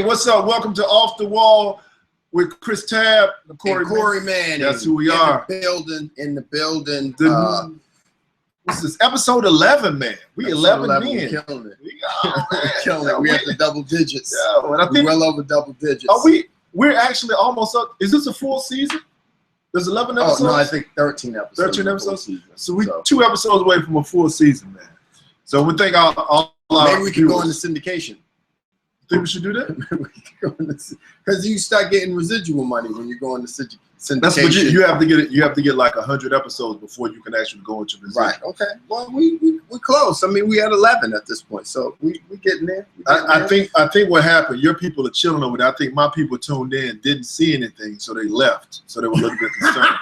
what's up? Welcome to Off the Wall with Chris Tabb and Corey Manning. That's who we are. In the building. This is episode 11, man. We 11 in. We're killing it. We're killing it. We at the double digits. Yeah, and I think we're well over double digits. We're actually almost up. Is this a full season? There's 11 episodes? Oh, no, I think 13 episodes. 13 episodes? So we're 2 episodes away from a full season, man. So we think maybe we can go into syndication. Think we should do that? Because you start getting residual money when you go into syndication. That's what you have to get it. You have to get like 100 episodes before you can actually go into residual. Right. Okay. Well, we're close. I mean, we had 11 at this point, so we getting there. I think what happened. Your people are chilling over there. I think my people tuned in, didn't see anything, so they left. So they were a little bit concerned.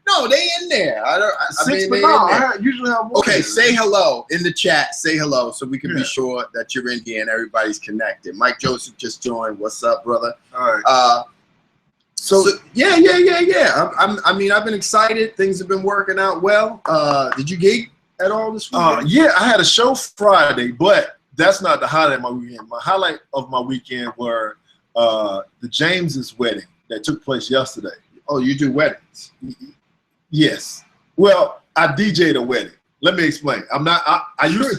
No, they in there. I usually have more. Okay, say hello in the chat. Say hello so we can be sure that you're in here and everybody's connected. Mike Joseph just joined. What's up, brother? All right. So yeah. I mean, I've been excited. Things have been working out well. Did you gig at all this weekend? Yeah, I had a show Friday, but that's not the highlight of my weekend. My highlight of my weekend were the James's wedding that took place yesterday. Oh, you do weddings? Yes. Well, I DJ'd a wedding. Let me explain. I'm not. You're a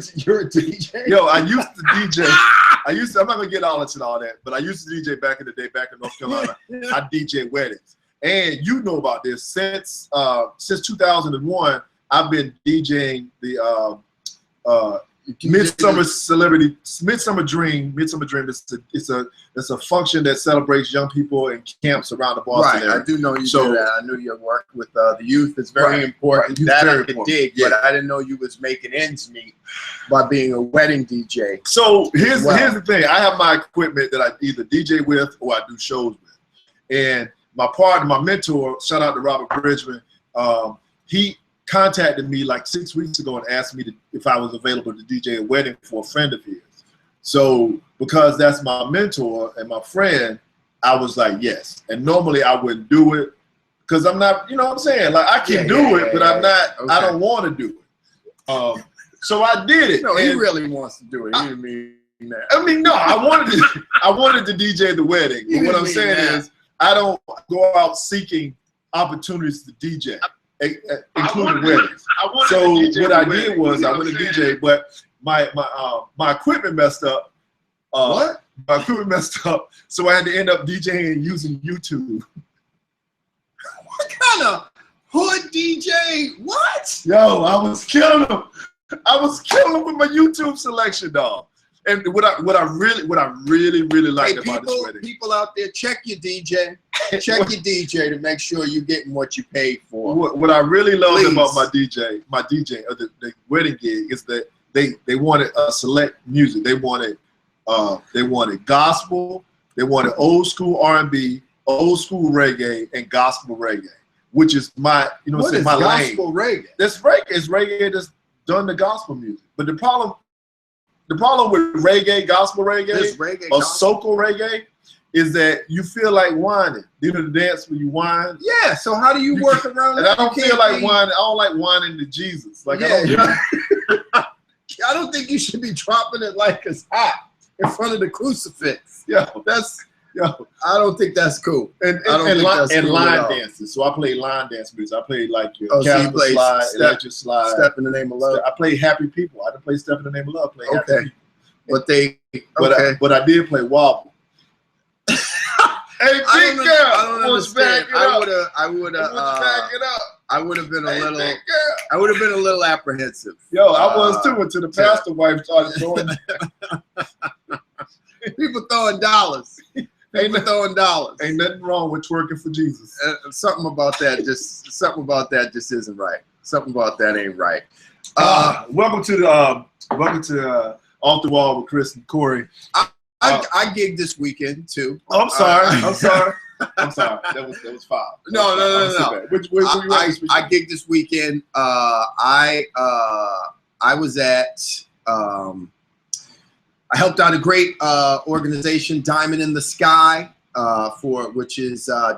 DJ. Yo, I used to DJ. I'm not gonna get all into all that, but I used to DJ back in the day, back in North Carolina. I DJ weddings, and you know about this since 2001. I've been DJing the Midsummer Dream. It's a function that celebrates young people in camps around the Boston area. I do know you do that. I knew your work with the youth is very important. Right. That I could dig, but I didn't know you was making ends meet by being a wedding DJ. So here's the thing. I have my equipment that I either DJ with or I do shows with. And my partner, my mentor, shout out to Robert Bridgman, he contacted me like 6 weeks ago and asked me if I was available to DJ a wedding for a friend of his. So because that's my mentor and my friend, I was like, yes. And normally I wouldn't do it because I'm not, you know what I'm saying? Like I can do it, but I'm not, I don't want to do it. So I did it. No, he really wants to do it. He didn't mean that. I mean, no, I wanted to DJ the wedding. But what I'm saying is I don't go out seeking opportunities to DJ. Including weddings. So what I did was I went to DJ, but my equipment messed up. What? My equipment messed up, so I had to end up DJing using YouTube. What kind of hood DJ? What? Yo, I was killing them. With my YouTube selection, dog. And what I really liked about this wedding. People out there, check your DJ. Check your DJ to make sure you're getting what you paid for. What I really loved about my DJ, the wedding gig, is that they wanted select music. They wanted gospel. They wanted old school R&B, old school reggae, and gospel reggae, which is my my lane. Gospel reggae? That's reggae. It's reggae that's done the gospel music. But the problem with reggae, gospel reggae, or soca reggae, is that you feel like whining. You know the dance when you whine? Yeah, so how do you work around that? And I don't feel like whining. I don't like whining to Jesus. Like I don't think you should be dropping it like it's hot in front of the crucifix. I don't think that's cool. And line dances. So I play line dance music. I play like your Casper slide, electric slide. Step in the Name of Love. I play Happy People. I didn't play Step in the Name of Love. I play Happy People. But I did play Wobble. Hey, big girl! I don't understand. I would have been a little apprehensive. Yo, I was too until the pastor wife started throwing. People throwing dollars. Ain't nothing wrong with twerking for Jesus. Something about that just isn't right. Something about that ain't right. Welcome to Off the Wall with Chris and Corey. I gigged this weekend too. I'm sorry. That was five. No. I gigged this weekend. I was at. I helped out a great organization, Diamond in the Sky, which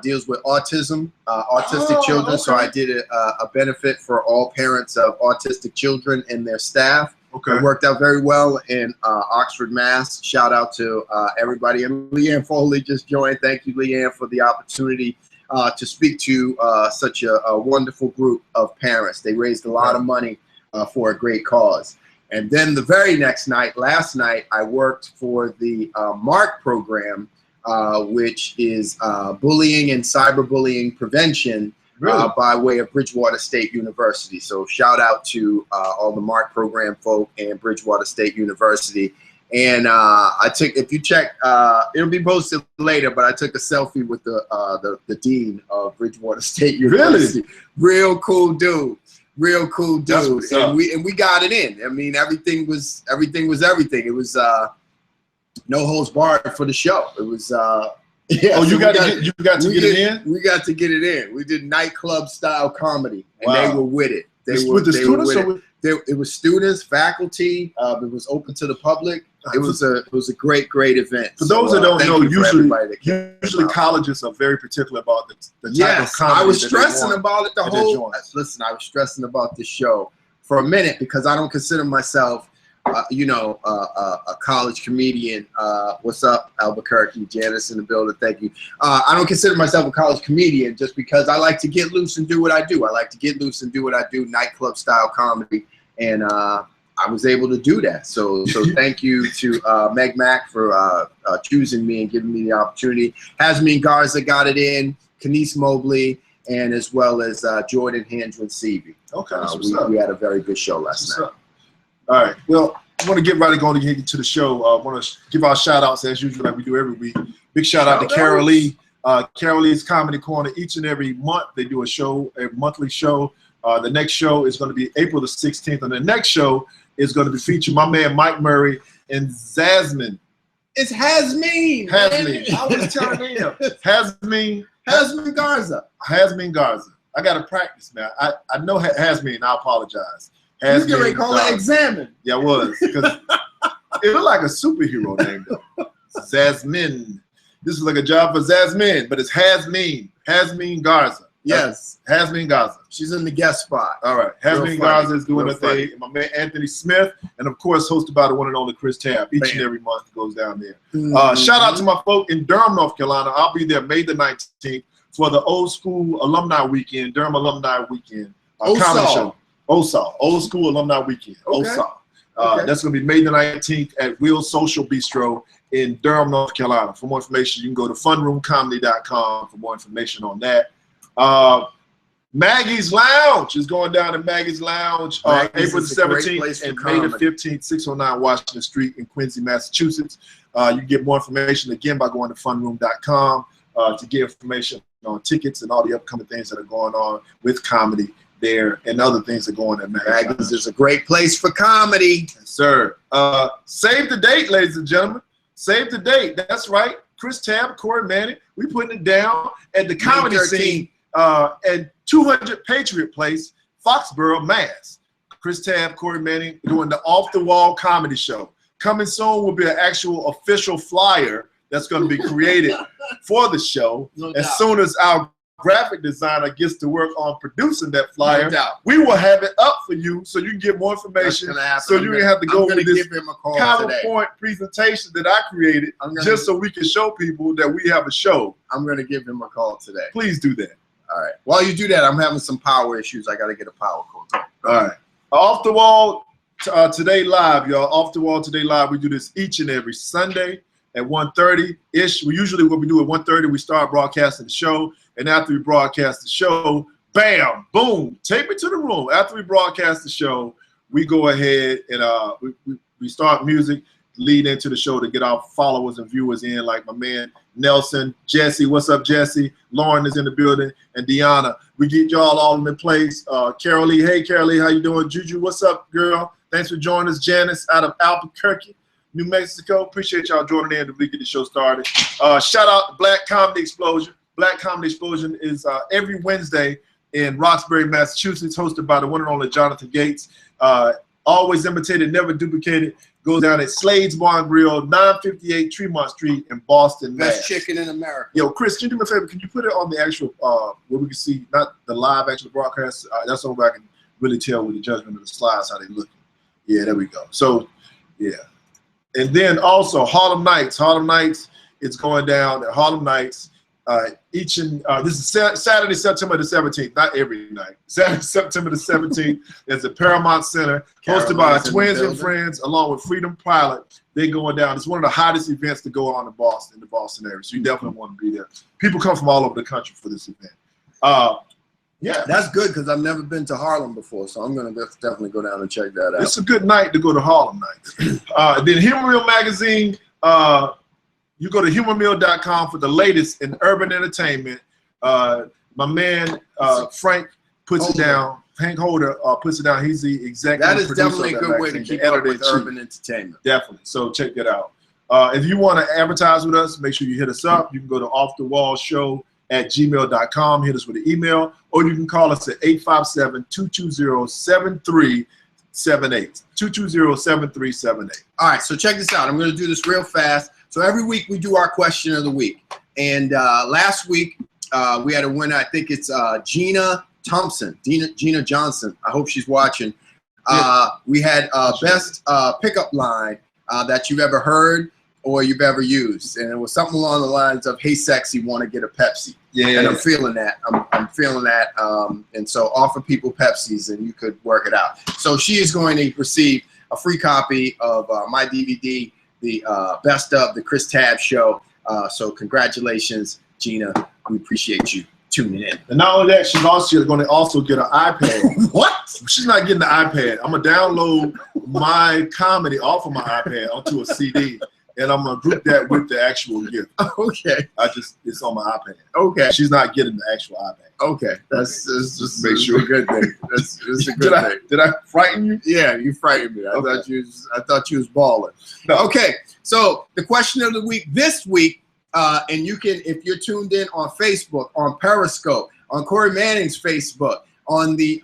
deals with autism, autistic children. Okay. So I did a benefit for all parents of autistic children and their staff. Okay. It worked out very well in Oxford, Mass. Shout out to everybody. And Leanne Foley just joined. Thank you, Leanne, for the opportunity to speak to such a wonderful group of parents. They raised a lot of money for a great cause. And then the very next night, last night, I worked for the MARC program, which is bullying and cyberbullying prevention by way of Bridgewater State University. So shout out to all the MARC program folk and Bridgewater State University. And I took, if you check, it'll be posted later, but I took a selfie with the dean of Bridgewater State University. Really? Real cool dude. Real cool dude. And we got it in. I mean, everything was everything. It was no holds barred for the show. It was yeah. Oh, you got to get it in? We got to get it in. We did nightclub style comedy, and they were with it. With the students? It was students, faculty. It was open to the public. It was a great event. For those that don't know, usually colleges are very particular about the type of comedy. I was stressing about it the whole. Listen, I was stressing about this show for a minute because I don't consider myself, a college comedian. What's up, Albuquerque? Janice in the building. Thank you. I don't consider myself a college comedian just because I like to get loose and do what I do. I like to get loose and do what I do, nightclub style comedy, and I was able to do that. So thank you to Meg Mac for choosing me and giving me the opportunity. Hasmeen Garza got it in, Kenise Mobley, and as well as Jordan Handren Seavey. Okay, we had a very good show last night. All right. Well, I want to get right going to get to the show. I want to give our shout outs as usual, like we do every week. Big shout out to Carol Lee. Carol Lee's Comedy Corner. Each and every month they do a monthly show. The next show is going to be April the 16th, and the next show is going to be featuring my man Mike Murray and Zasmine. It's Hasmeen. I was telling him. Hasmeen Garza. Hasmeen Garza. I got to practice, man. I know Hasmeen. I apologize. You can call it Examine. Yeah, it was. Because it looked like a superhero name, though. Zasmine. This is like a job for Zasmine, but it's Hasmeen. Hasmeen Garza. Yes. Hasmeen Garza. She's in the guest spot. All right. Hasmeen Garza is doing a thing. My man Anthony Smith, and of course hosted by the one and only Chris Tabb. Each and every month goes down there. Shout out to my folk in Durham, North Carolina. I'll be there May the 19th for the Old School Alumni Weekend, Durham Alumni Weekend comedy show. OSAL, Old School Alumni Weekend. OSAL. That's going to be May the 19th at Will Social Bistro in Durham, North Carolina. For more information, you can go to funroomcomedy.com for more information on that. Maggie's Lounge is going down in Maggie's Lounge April the 17th and May the 15th, 609 Washington Street in Quincy, Massachusetts. You can get more information again by going to funroom.com to get information on tickets and all the upcoming things that are going on with comedy there and other things that go on at Maggie's. Is a great place for comedy. Yes, sir. Save the date, ladies and gentlemen. Save the date. That's right. Chris Tabb, Corey Manning. We putting it down at the comedy scene at 200 Patriot Place, Foxborough, Mass. Chris Tabb, Corey Manning doing the Off the Wall comedy show. Coming soon will be an actual official flyer that's going to be created for the show. As soon as our graphic designer gets to work on producing that flyer, we will have it up for you so you can get more information. So you can have to go with this PowerPoint presentation that I created just so we can show people that we have a show. I'm going to give him a call today. Please do that. All right. While you do that, I'm having some power issues. I got to get a power cord. All right. Off the Wall Today Live, y'all. Off the Wall Today Live. We do this each and every Sunday at 1:30-ish. We usually, what we do at 1:30, we start broadcasting the show. And after we broadcast the show, bam, boom, take me to the room. After we broadcast the show, we go ahead and we start music, lead into the show to get our followers and viewers in, like my man Nelson, Jesse, what's up, Jesse? Lauren is in the building, and Deanna. We get y'all all in the place. Carol Lee, hey, Carol Lee, how you doing? Juju, what's up, girl? Thanks for joining us. Janice out of Albuquerque, New Mexico. Appreciate y'all joining in to get the show started. Shout out to Black Comedy Explosion. Black Comedy Explosion is every Wednesday in Roxbury, Massachusetts, hosted by the one and only Jonathan Gates. Always imitated, never duplicated. Goes down at Slade's Bar and Grill, 958 Tremont Street in Boston, Mass. Best chicken in America. Yo, Chris, can you do me a favor? Can you put it on the actual, where we can see, not the live actual broadcast? That's over I can really tell with the judgment of the slides how they look. Yeah, there we go. So, yeah. And then also Harlem Nights. Harlem Nights, it's going down at Harlem Nights. This is Saturday, September the 17th, not every night. Saturday, September the 17th is the Paramount Center, hosted by Twins and Friends, along with Freedom Pilot. They're going down. It's one of the hottest events to go on in the Boston area. So you definitely want to be there. People come from all over the country for this event. Yeah, that's good because I've never been to Harlem before, so I'm gonna definitely go down and check that out. It's a good night to go to Harlem Nights. Then Humor Mill Magazine. You go to humormill.com for the latest in urban entertainment. My man Frank puts it down. Hank Holder puts it down. He's the executive producer. That is definitely a good way to keep up with urban entertainment. Definitely. So check that out. If you want to advertise with us, make sure you hit us up. You can go to offthewallshow@gmail.com. Hit us with an email, or you can call us at 857-220-7378. 220-7378. All right, so check this out. I'm going to do this real fast. So every week we do our question of the week. And last week we had a winner. I think it's Gina Thompson, Gina Johnson. I hope she's watching. We had best pickup line that you've ever heard or you've ever used. And it was something along the lines of, "Hey, sexy, want to get a Pepsi?" Yeah. And I'm feeling that. I'm feeling that. And so offer people Pepsis and you could work it out. So she is going to receive a free copy of my DVD, the Best of the Chris Tabb Show. So congratulations, Gina. We appreciate you tuning in. And not only that, she's going to also get an iPad. What? She's not getting the iPad. I'm going to download my comedy off of my iPad onto a CD, and I'm going to group that with the actual gift. Okay. It's on my iPad. Okay. She's not getting the actual iPad. Okay. That's just make sure. a good thing. It's a good thing. Did I frighten you? Yeah, you frightened me. I thought you was balling. No. Okay. So the question of the week this week, and you can, if you're tuned in on Facebook, on Periscope, on Corey Manning's Facebook, on the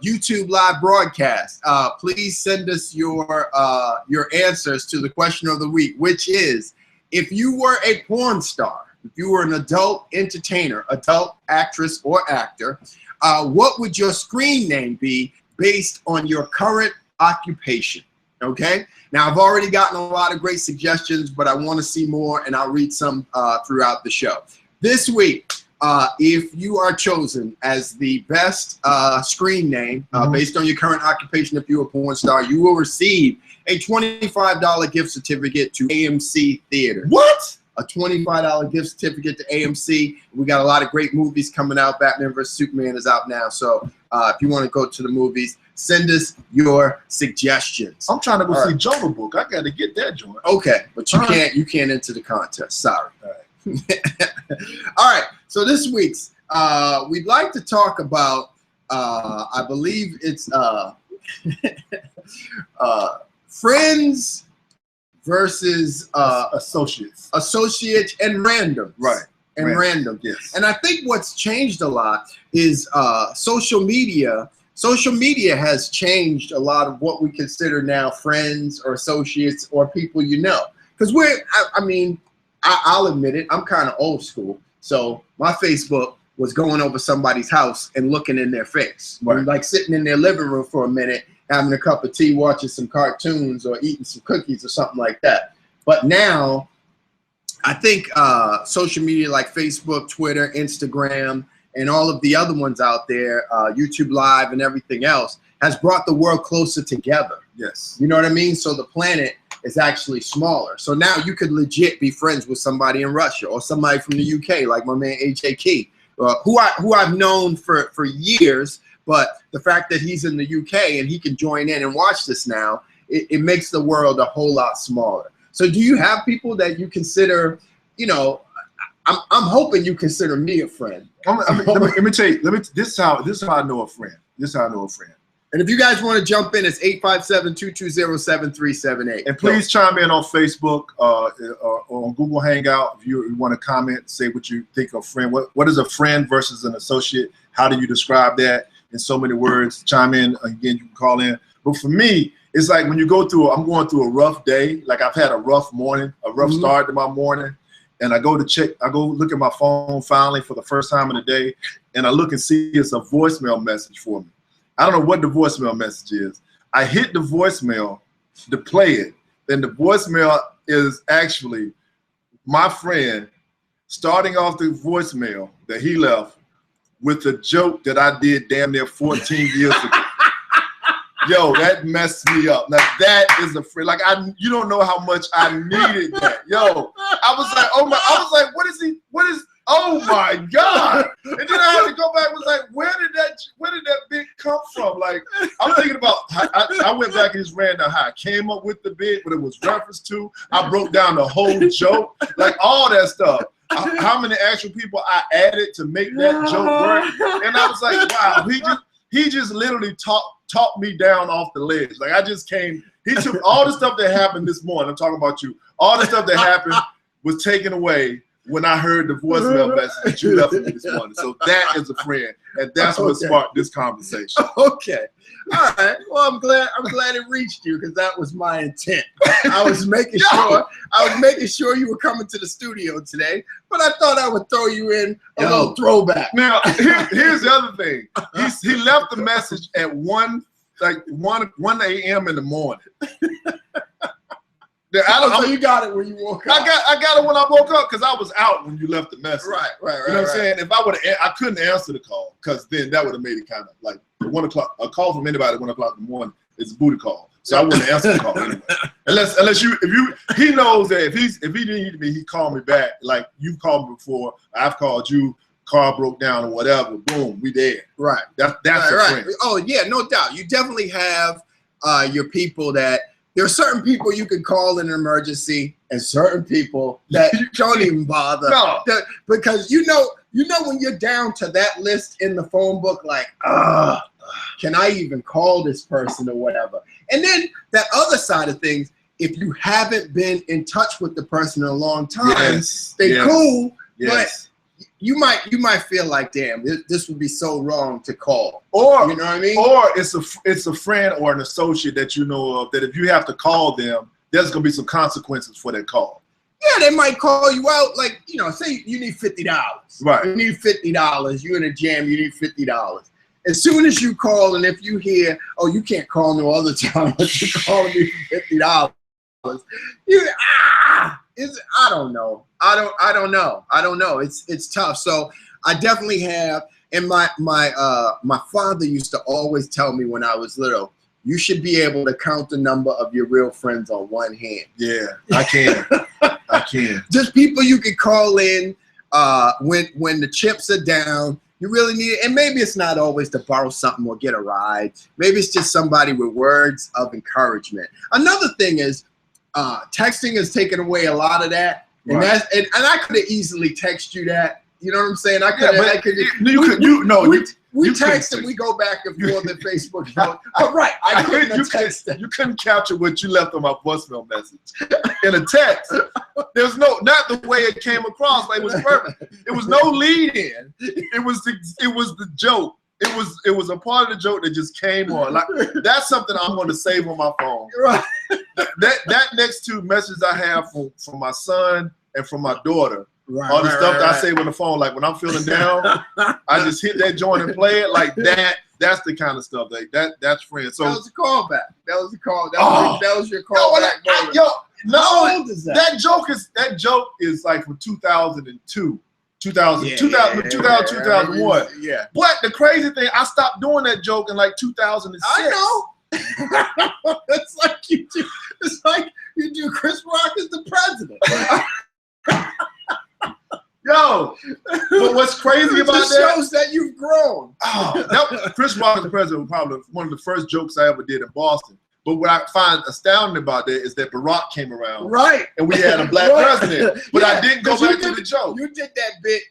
YouTube live broadcast, please send us your answers to the question of the week, which is, if you were a porn star, if you were an adult entertainer, adult actress or actor, what would your screen name be based on your current occupation? Okay. Now, I've already gotten a lot of great suggestions, but I want to see more, and I'll read some throughout the show. This week, if you are chosen as the best screen name based on your current occupation, if you're a porn star, you will receive a $25 gift certificate to AMC Theater. What? A $25 gift certificate to AMC. We got a lot of great movies coming out. Batman vs. Superman is out now. So if you want to go to the movies, send us your suggestions. I'm trying to go see Jungle Book. I got to get that joint. Okay, but you can't enter the contest. Sorry. All right. All right. So this week's we'd like to talk about I believe it's friends versus associates and random. Right. And random. Yes. And I think what's changed a lot is social media. Social media has changed a lot of what we consider now friends or associates or people you know. Because I'll admit it, I'm kind of old school. So my Facebook was going over somebody's house and looking in their face. Right. Like sitting in their living room for a minute, having a cup of tea, watching some cartoons or eating some cookies or something like that. But now, I think social media like Facebook, Twitter, Instagram, and all of the other ones out there, YouTube Live and everything else, has brought the world closer together. Yes. You know what I mean? So the planet is actually smaller. So now you could legit be friends with somebody in Russia or somebody from the UK, like my man AJ Key, who I've known for years. But the fact that he's in the UK and he can join in and watch this now, it makes the world a whole lot smaller. So do you have people that you consider, you know, I'm hoping you consider me a friend. Let me tell you. This is how I know a friend. And if you guys want to jump in, it's 857-220-7378. And please chime in on Facebook or on Google Hangout if you want to comment, say what you think of friend. What is a friend versus an associate? How do you describe that in so many words? Chime in. Again, you can call in. But for me, it's like when you I'm going through a rough day, like I've had a rough morning, a rough start to my morning, and I go look at my phone finally for the first time in the day, and I look and see it's a voicemail message for me. I don't know what the voicemail message is, I hit the voicemail to play it. Then the voicemail is actually my friend starting off the voicemail that he left with a joke that I did damn near 14 years ago. Yo, that messed me up. Now that is a friend. Like you don't know how much I needed that. Yo, I was like, oh my, I was like, what is, oh my God. And then I had to go back and was like, where did that bit come from? Like, I'm thinking about, I went back and just ran down how I came up with the bit, what it was referenced to. I broke down the whole joke, like all that stuff. How many actual people I added to make that joke work. And I was like, wow, he just literally talked me down off the ledge. Like I just came, he took all the stuff that happened this morning. I'm talking about you. All the stuff that happened was taken away when I heard the voicemail message that you left me this morning. So that is a friend, and that's what sparked this conversation. Okay. All right. Well, I'm glad it reached you because that was my intent. I was making sure you were coming to the studio today, but I thought I would throw you in a little throwback. Now, here's the other thing. He left the message at 1 a.m. in the morning. So you got it when you woke up. I got it when I woke up because I was out when you left the message. Right. You know what I'm saying? If I couldn't answer the call because then that would have made it kind of like 1 o'clock. A call from anybody at 1 o'clock in the morning is a booty call. So I wouldn't answer the call anyway. Unless he knows that if he need me, he called me back. Like you've called me before, I've called you. Car broke down or whatever. Boom, we dead. Right. That's right. Oh yeah, no doubt. You definitely have your people that. There are certain people you can call in an emergency, and certain people that you don't even bother. No. Because you know when you're down to that list in the phone book, like, can I even call this person or whatever? And then that other side of things, if you haven't been in touch with the person in a long time, cool, but you might feel like, damn, this would be so wrong to call. Or you know what I mean? Or it's a friend or an associate that you know of that if you have to call them, there's gonna be some consequences for that call. Yeah, they might call you out, like, say you need $50. Right. You need $50. You're in a jam, you need $50. As soon as you call, and if you hear, oh, you can't call no other time, but you're calling me for $50. I don't know. I don't know. It's tough. So I definitely have, and my father used to always tell me when I was little, you should be able to count the number of your real friends on one hand. Yeah, I can. I can. Just people you can call in when the chips are down. You really need it. And maybe it's not always to borrow something or get a ride. Maybe it's just somebody with words of encouragement. Another thing is texting has taken away a lot of that. And and I could have easily texted you that. You know what I'm saying? We text and we go back and forth on Facebook. But right, I couldn't text them. You couldn't capture what you left on my voicemail message in a text. There's not the way it came across. Like, it was perfect. It was no lead in. It was the joke. It was a part of the joke that just came on. Like, that's something I'm going to save on my phone. Right. That next two messages I have from my son and from my daughter. Right, all the stuff that I save on the phone, like when I'm feeling down, I just hit that joint and play it like that. That's the kind of stuff that's friends. So that was a callback. That was a call. That was your callback. That joke is like from 2002. 2001. Yeah. But the crazy thing, I stopped doing that joke in like 2006. I know. It's like you do Chris Rock as the president. Yo, but what's crazy about that shows that you've grown. Chris Rock as the president was probably one of the first jokes I ever did in Boston. But what I find astounding about that is that Barack came around, right, and we had a black president. But I didn't go back to the joke. You did that bit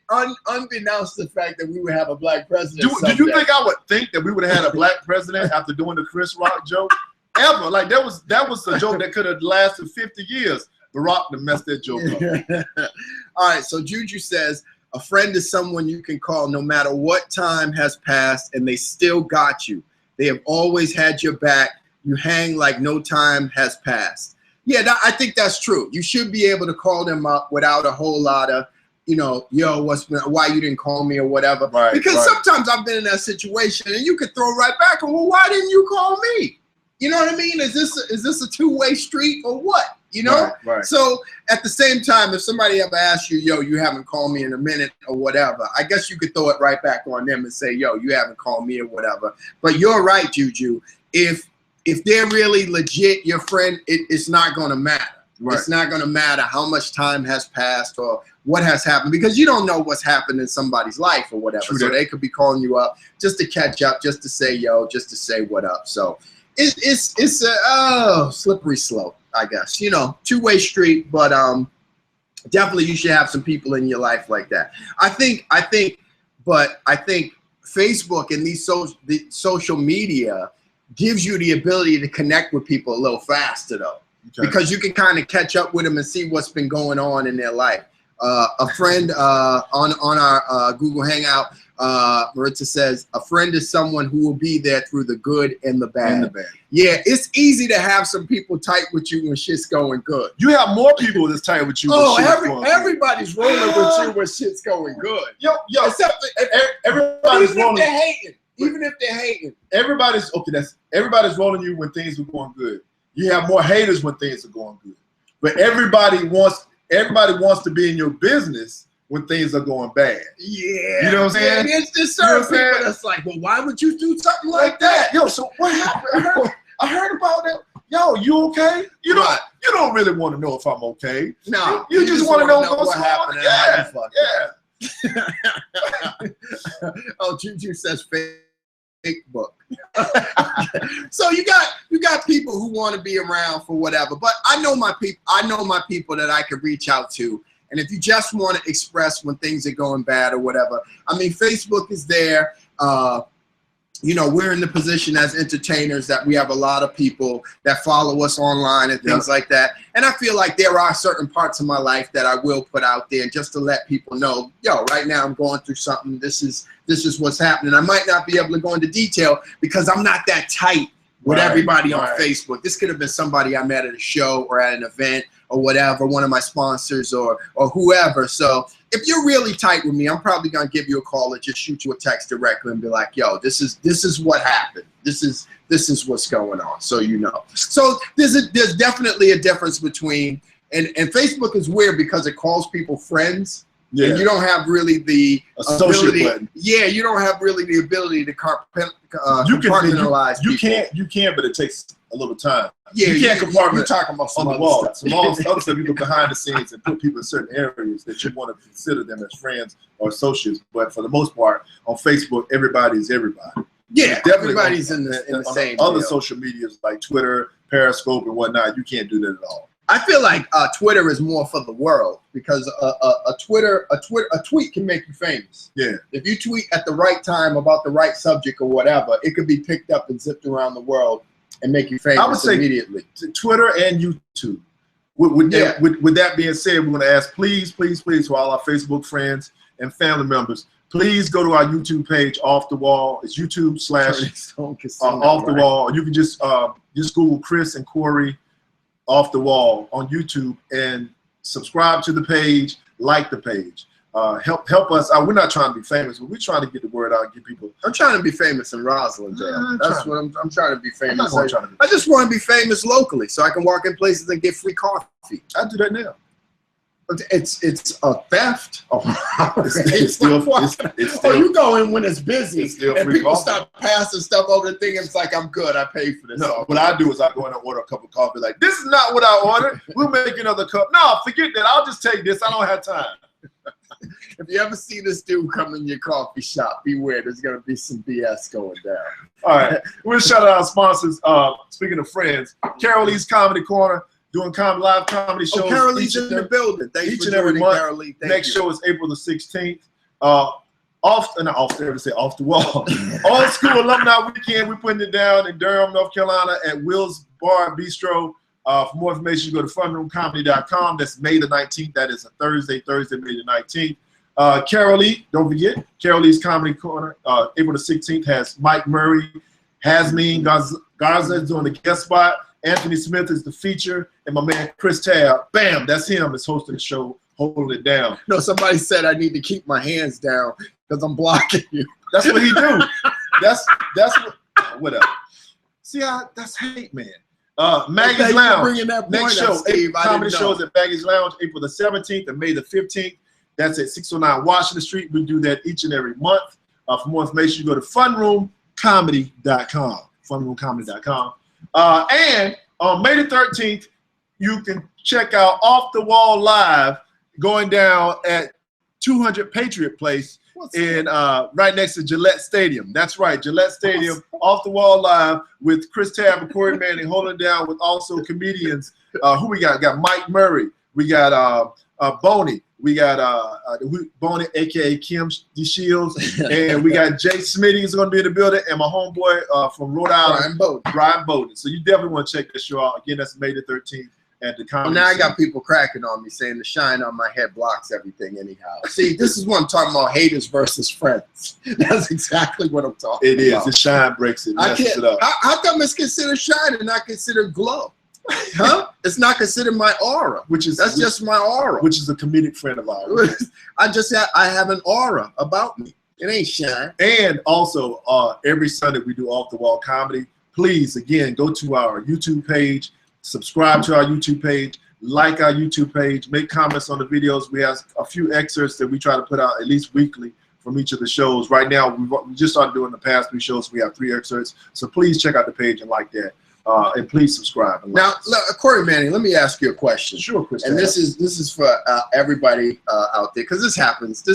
unbeknownst to the fact that we would have a black president. Did you think I would think that we would have had a black president after doing the Chris Rock joke? Ever? Like that was a joke that could have lasted 50 years. Barack to mess that joke up. All right, so Juju says, a friend is someone you can call no matter what time has passed and they still got you. They have always had your back. You hang like no time has passed. Yeah, I think that's true. You should be able to call them up without a whole lot of, yo, why you didn't call me or whatever. Right, because sometimes I've been in that situation and you could throw right back and, well, why didn't you call me? You know what I mean? Is this a two-way street or what? You know? Right. So at the same time, if somebody ever asks you, yo, you haven't called me in a minute or whatever, I guess you could throw it right back on them and say, yo, you haven't called me or whatever. But you're right, Juju. If they're really legit, your friend, it's not going to matter. Right. It's not going to matter how much time has passed or what has happened, because you don't know what's happened in somebody's life or whatever. True. So they could be calling you up just to catch up, just to say yo, just to say what up. So it's a slippery slope, I guess. You know, two-way street, but definitely you should have some people in your life like that. I think Facebook and the social media gives you the ability to connect with people a little faster though. Okay. Because you can kind of catch up with them and see what's been going on in their life. A friend on our Google Hangout, Maritza says, a friend is someone who will be there through the good and the bad. Yeah, it's easy to have some people tight with you when shit's going good. You have more people that's tight with you when shit's going good. Everybody's rolling with you when shit's going good. Yo, except everybody's rolling. Even if they're hating. Everybody's rolling you when things are going good. You have more haters when things are going good. But everybody wants to be in your business when things are going bad. Yeah. You know what I'm saying? Yeah, it's certain people that's like, well, why would you do something like that? Yo, so what happened? I heard about that. Yo, you okay? You don't really want to know if I'm okay. No. You just want to know what's happening. Yeah. Oh, Juju says Facebook. So you got people who want to be around for whatever, but I know my people that I could reach out to, and if you just want to express when things are going bad or whatever, I mean, Facebook is there. You know, we're in the position as entertainers that we have a lot of people that follow us online and things like that. And I feel like there are certain parts of my life that I will put out there just to let people know, yo, right now I'm going through something. This is what's happening. I might not be able to go into detail because I'm not that tight with everybody on Facebook. This could have been somebody I met at a show or at an event or whatever, one of my sponsors or whoever. So if you're really tight with me, I'm probably gonna give you a call or just shoot you a text directly and be like, yo, this is what happened. This is what's going on. So you know. So there's definitely a difference between and Facebook is weird because it calls people friends. Yeah. And you don't have really the ability. Yeah, you don't have really the ability to compartmentalize. You can, but it takes a little time. Yeah, you can't compartmentalize. You're talking about some on the wall. Some other stuff you go behind the scenes and put people in certain areas that you want to consider them as friends or associates. But for the most part, on Facebook, everybody is everybody. Yeah, everybody's in the same. Other social medias like Twitter, Periscope, and whatnot, you can't do that at all. I feel like Twitter is more for the world because a tweet can make you famous. Yeah. If you tweet at the right time about the right subject or whatever, it could be picked up and zipped around the world and make you famous. I would say immediately. Twitter and YouTube. With that being said, we're going to ask, please, for all our Facebook friends and family members, please go to our YouTube page, Off the Wall. It's YouTube / Off the Wall. You can just Google Chris and Corey Off the Wall on YouTube and subscribe to the page, like the page. Help us. We're not trying to be famous, but we're trying to get the word out and get people. I'm trying to be famous in Roslindale. That's what I'm trying to be famous. I just want to be famous locally so I can walk in places and get free coffee. I do that now. It's a theft. It's still you go in when it's busy it's still and free people coffee. start passing stuff over the thing. And it's like, I'm good. I paid for this. No, what I do is I go in and order a cup of coffee. Like, this is not what I ordered. We'll make another cup. No, forget that. I'll just take this. I don't have time. If you ever see this dude come in your coffee shop, beware. There's going to be some BS going down. All right. We'll shout out our sponsors. Speaking of friends, Carol Lee's Comedy Corner, doing live comedy shows. Carol Lee's in the building. Thanks each and every month. Next show is April the 16th. Off the Wall. Old School Alumni Weekend. We're putting it down in Durham, North Carolina at Will's Bar and Bistro. For more information, go to funroomcomedy.com. That's May the 19th. That is a Thursday, May the 19th. Carol Lee, don't forget, Carol Lee's Comedy Corner, April the 16th has Mike Murray, Hasmeen Garza is doing the guest spot, Anthony Smith is the feature, and my man Chris Tabb, bam, that's him, is hosting the show, holding it down. No, somebody said I need to keep my hands down because I'm blocking you. That's what he do. That's what, whatever. See, that's hate, man. Maggie's Lounge. Next show, comedy shows at Maggie's Lounge, April the 17th and May the 15th. That's at 609 Washington Street. We do that each and every month. For more information, you go to funroomcomedy.com. Funroomcomedy.com. And on May the 13th, you can check out Off the Wall Live going down at 200 Patriot Place in right next to Gillette Stadium. That's right, Gillette Stadium, Off the Wall Live with Chris Tabb and Corey Manning holding down with also comedians. Who we got? We got Mike Murray. We got Boney. We got Boney, aka Kim D. Shields, and we got Jay Smitty is going to be in the building, and my homeboy from Rhode Island, Brian Bowden. So you definitely want to check this show out. Again, that's May the 13th. At the comedy now I got people cracking on me saying the shine on my head blocks everything anyhow. See, this is what I'm talking about, haters versus friends. That's exactly what I'm talking about. It is. The shine breaks it, messes it up. How come it's considered shine and not considered glow? Huh? It's not considered my aura. That's just my aura. Which is a comedic friend of ours. I have an aura about me. It ain't shine. And also, every Sunday we do Off the Wall Comedy. Please, again, go to our YouTube page. Subscribe to our YouTube page, like our YouTube page, make comments on the videos. We have a few excerpts that we try to put out at least weekly from each of the shows. Right now, we just started doing the past 3 shows. We have 3 excerpts. So please check out the page and like that. And please subscribe. And now, Corey Manning, let me ask you a question. Sure, Chris. And this is for everybody out there, because this happens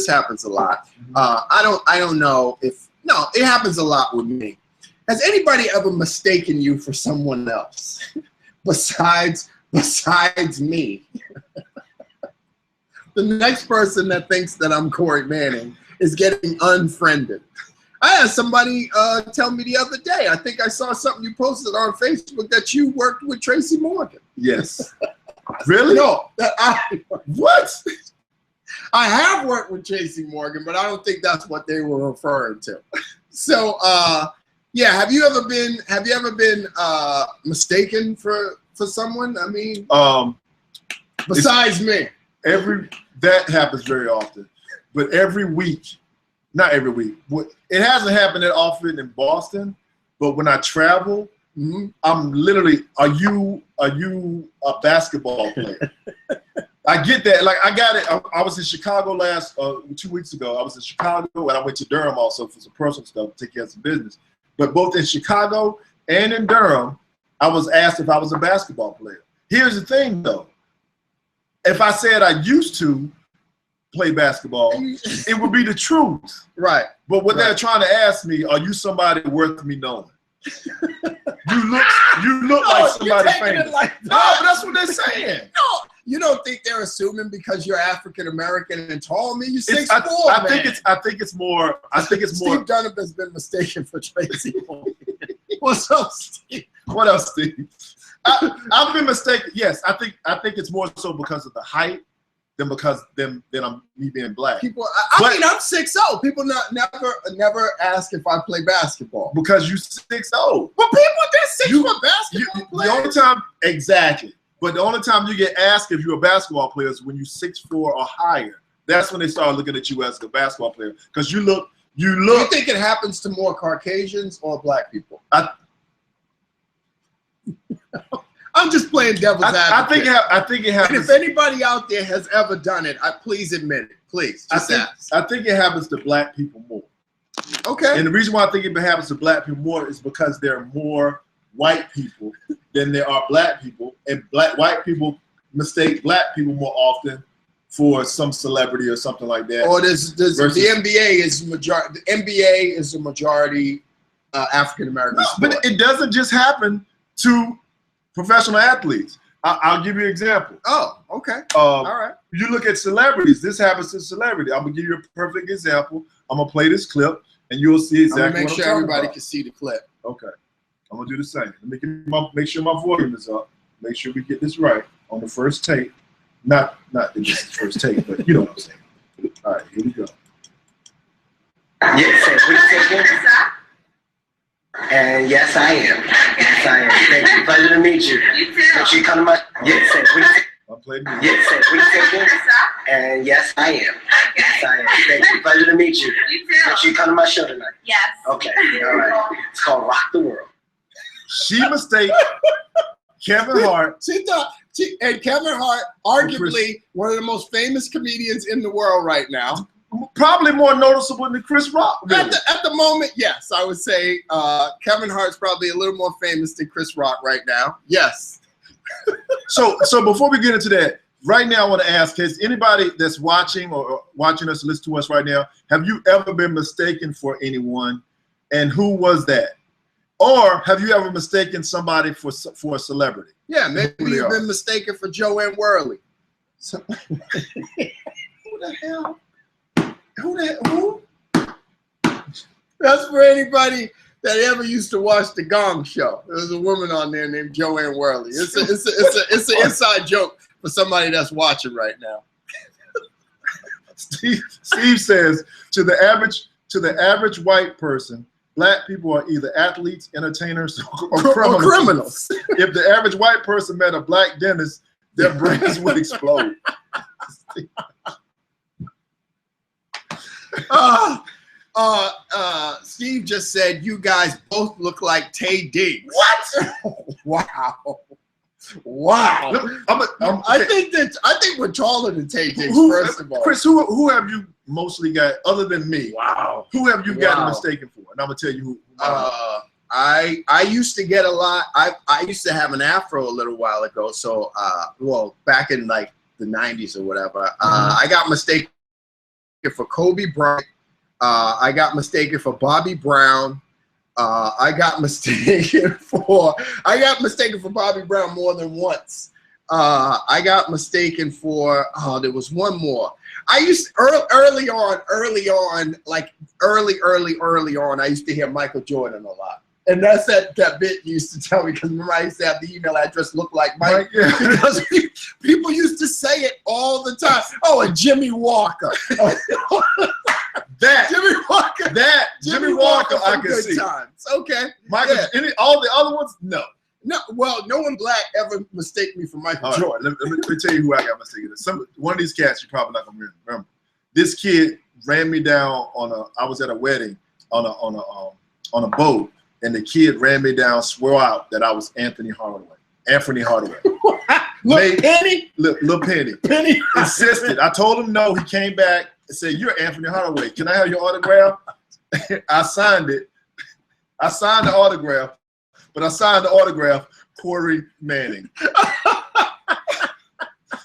a lot. I don't know if it happens a lot with me. Has anybody ever mistaken you for someone else? Besides me. The next person that thinks that I'm Corey Manning is getting unfriended. I had somebody tell me the other day, I think I saw something you posted on Facebook that you worked with Tracy Morgan. Yes. Really? No. What? I have worked with Tracy Morgan, but I don't think that's what they were referring to. So, yeah, have you ever been mistaken for someone? I mean, besides me. That happens very often, but every week, not every week. It hasn't happened that often in Boston, but when I travel, I'm literally, are you a basketball player? I get that. Like, I got it. I was in Chicago 2 weeks ago. I was in Chicago and I went to Durham also for some personal stuff, take care of some business. But both in Chicago and in Durham, I was asked if I was a basketball player. Here's the thing, though. If I said I used to play basketball, it would be the truth. Right. But what they're trying to ask me, are you somebody worth me knowing? You look like somebody famous. No, but that's what they're saying. No, you don't think they're assuming because you're African American and tall? I mean, you're 6'4". I think it's more. Steve Dunham has been mistaken for Tracy Morgan. What's up, Steve? What else, Steve? I've been mistaken. Yes, I think it's more so because of the height than because than I'm me being black. People, I mean, I'm 6'0". People never ask if I play basketball because you 6'0". But people, they're 6'4" basketball players. The only time, exactly. But the only time you get asked if you're a basketball player is when you're 6'4" or higher. That's when they start looking at you as a basketball player because you look. Do you think it happens to more Caucasians or black people? I'm just playing devil's advocate. I think it happens. And if anybody out there has ever done it, please admit it. Please, just ask. I think it happens to black people more. Okay. And the reason why I think it happens to black people more is because there are more white people than there are black people, and white people mistake black people more often for some celebrity or something like that. Or the NBA is majority. The NBA is a majority African American. No, but it doesn't just happen to professional athletes. I'll give you an example. Oh, okay. All right. You look at celebrities. This happens to celebrity. I'm gonna give you a perfect example. I'm gonna play this clip, and you'll see exactly. Make sure everybody can see the clip. Okay. I'm gonna do the same. Make sure my volume is up. Make sure we get this right on the first take. Not that this is the first take, but you know what I'm saying. All right, here we go. Yes, and yes, I am. Yes, I am. Thank you. Pleasure to meet you. You too. Make sure you come to my. Yes, I'm playing music. Yes, and yes, I am. Yes, I am. Thank you. Pleasure to meet you. You too. Make sure you come to my show tonight. Yes. Okay. All right. It's called Rock the World. She mistaked Kevin Hart. And Kevin Hart, arguably one of the most famous comedians in the world right now. Probably more noticeable than Chris Rock. Really. At the moment, yes, I would say Kevin Hart's probably a little more famous than Chris Rock right now. Yes. So before we get into that, right now I want to ask: has anybody that's watching or watching us, listen to us right now, have you ever been mistaken for anyone, and who was that? Or have you ever mistaken somebody for a celebrity? Yeah, maybe you've been mistaken for Joanne Worley. So, who the hell? Who? That's for anybody that ever used to watch the Gong Show. There was a woman on there named Joanne Worley. It's an inside joke for somebody that's watching right now. Steve says to the average white person, black people are either athletes, entertainers, or criminals. If the average white person met a black dentist, their brains would explode. Steve just said you guys both look like Taye Diggs. What? Wow. Look, I think we're taller than Taye Diggs. First of all, Chris, who have you mostly got other than me? Wow. Who have you gotten mistaken for? And I'm gonna tell you who. I used to get a lot. I used to have an afro a little while ago. So well, back in like the 90s or whatever, I got mistaken for Kobe Bryant. I got mistaken for Bobby Brown. I got mistaken for Bobby Brown more than once. I got mistaken for there was one more. I used early on, like early on, I used to hear Michael Jordan a lot. And that's that bit you used to tell me, because remember I used to have the email address look like Mike. Yeah. Because people used to say it all the time. Oh, and Jimmy Walker. Jimmy Walker I can see. Times. Okay. Michael, all the other ones, no. No, well, no one black ever mistake me for Michael Jordan. Let me tell you who I got mistaken. One of these cats you're probably not gonna remember. This kid ran me down I was at a wedding on a boat, and the kid ran me down, swore out that I was Anthony Hardaway. Little Penny? Little Penny. Penny insisted. I told him no. He came back and said, "You're Anthony Hardaway. Can I have your autograph?" I signed it. I signed the autograph, but I signed the autograph Corey Manning.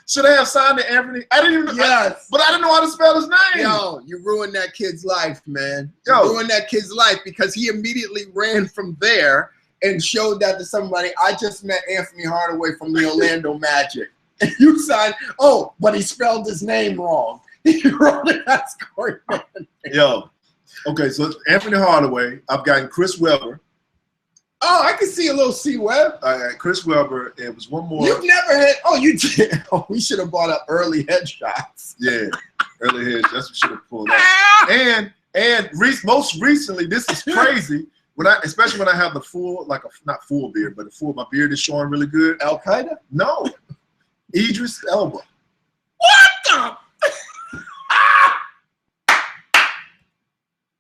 Should I have signed it Anthony? I didn't even. Yes. But I didn't know how to spell his name. Yo, you ruined that kid's life, man. You ruined that kid's life because he immediately ran from there and showed that to somebody. I just met Anthony Hardaway from the Orlando Magic. And you signed, but he spelled his name wrong. He wrote it as Corey Manning. Yo. Okay, so Anthony Hardaway. I've gotten Chris Webber. Oh, I can see a little C Web. Chris Webber. It was one more. You've never had. Oh, you did. Oh, we should have bought up early headshots. Yeah, early headshots. That's what we should have pulled up. And most recently, this is crazy. Especially when I have the full, not full beard, but my beard is showing really good. Al Qaeda? No, Idris Elba. What the?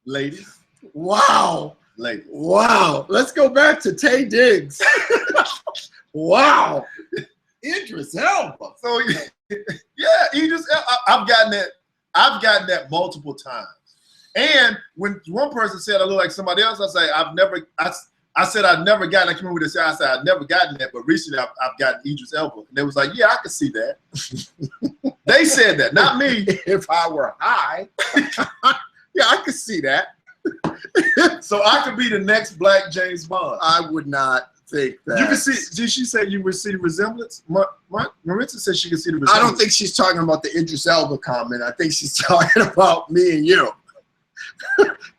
Ladies. Wow. Ladies. Wow. Let's go back to Taye Diggs. Wow. Idris Elba. So yeah, Idris Elba. I've gotten that multiple times. And when one person said I look like somebody else, I say I said I'd never gotten. I can't remember what they said. I said I'd never gotten that, but recently I've gotten Idris Elba, and they was like, "Yeah, I can see that." They said that, not me. If I were high, yeah, I could see that. So I could be the next Black James Bond. I would not think that. You can see. Did she say you would see the resemblance? Maritza said she could see the resemblance. I don't think she's talking about the Idris Elba comment. I think she's talking about me and you.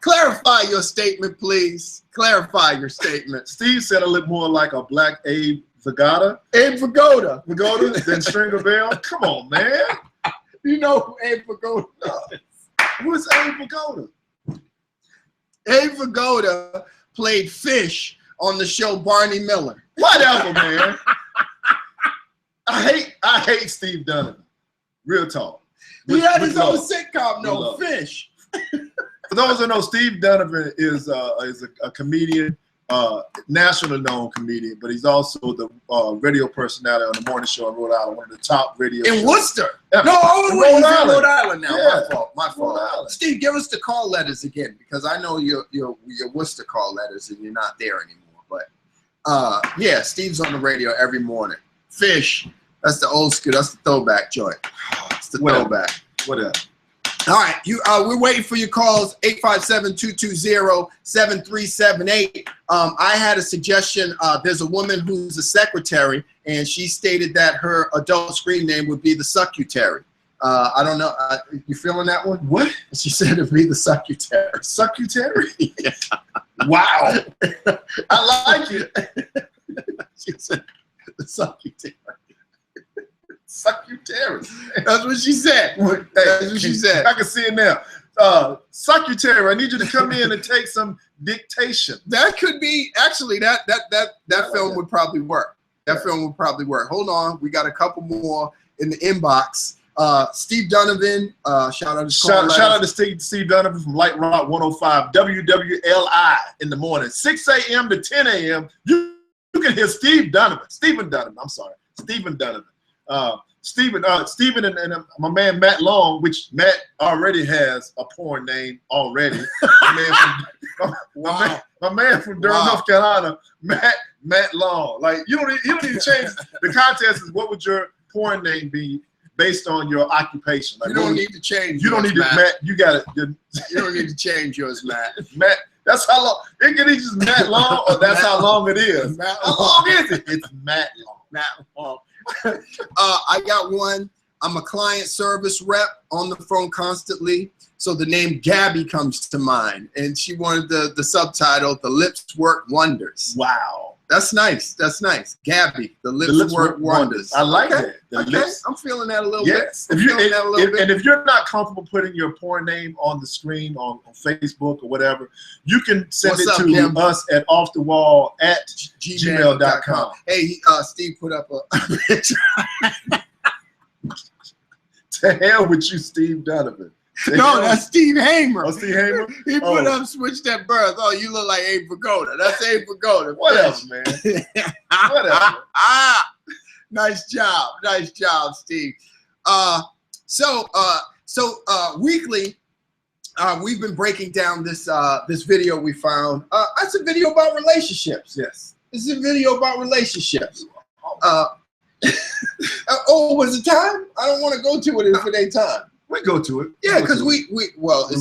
Clarify your statement, please. Clarify your statement. Steve said I look more like a black Abe Vigoda. Abe Vigoda. Vigoda than Stringer Bell. Come on, man. You know who Abe Vigoda is. Who is Abe Vigoda? Abe Vigoda played Fish on the show Barney Miller. Whatever, man. I hate Steve Donovan. Real talk. He had his own sitcom, no Fish. For those who know, Steve Donovan is a comedian. national known comedian, but he's also the radio personality on the morning show in Rhode Island, one of the top radio shows. In Worcester? Yeah. No, he's in Island. Rhode Island now. Yeah. My fault. Steve, give us the call letters again, because I know your Worcester call letters and you're not there anymore. But yeah, Steve's on the radio every morning. Fish, that's the old school, that's the throwback joint. It's the throwback. Whatever. All right, we're waiting for your calls, 857-220-7378. I had a suggestion. There's a woman who's a secretary, and she stated that her adult screen name would be the Succutary. I don't know. You feeling that one? What? She said it'd be the Succutary. Succutary? Yeah. Wow. I like it. She said the Succutary. Succutary. That's what she said. That's what she said. I can see it now. Succutary, I need you to come in and take some dictation. That could be actually that film would probably work. That film would probably work. Hold on, we got a couple more in the inbox. Steve Donovan, shout out to Steve Donovan from Light Rock 105 WWLI in the morning, 6 a.m. to 10 a.m. You can hear Stephen Donovan. Stephen and my man Matt Long, which Matt already has a porn name already. My man from Durham, North Carolina, Matt Long. Like you don't need to change. The contest is what would your porn name be based on your occupation? Like, you don't need to change. You don't need to, Matt. You got it. You don't need to change yours, Matt. Matt. That's how long. It can be just Matt Long, or that's how long it is. How long is it? It's Matt Long. Matt Long. I got one. I'm a client service rep on the phone constantly. So the name Gabby comes to mind. And she wanted the subtitle, The Lips Work Wonders. Wow. That's nice. That's nice. Gabby, The Lips Work Wonders. I like that. Lips. I'm feeling that a little bit. And if you're not comfortable putting your porn name on the screen on Facebook or whatever, you can send it to us at offthewall@gmail.com. Hey, Steve put up a picture. To hell with you, Steve Donovan. No, that's Steve Hamer. Oh, Steve Hamer? He put up Switch That Birth. Oh, you look like Abe Vigoda. That's Abe Vigoda. Whatever, man. Whatever. Nice job. Nice job, Steve. So weekly, we've been breaking down this video we found. It's a video about relationships. Yes. It's a video about relationships. Oh, was it time? I don't want to go to it if it ain't time. We go to it. Yeah, because we run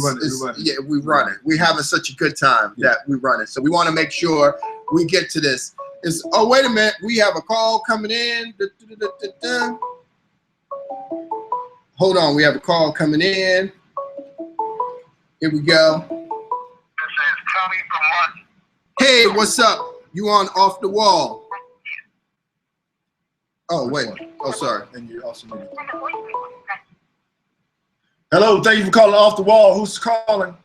it. We're having such a good time that we run it. So we want to make sure we get to this. Oh, wait a minute. We have a call coming in. Hold on. We have a call coming in. Here we go. This is Tommy from Martin. Hey, what's up? You on Off the Wall? Oh, wait. Oh, sorry. And you also need it. Hello, thank you for calling Off the Wall. Who's calling? Hey, it's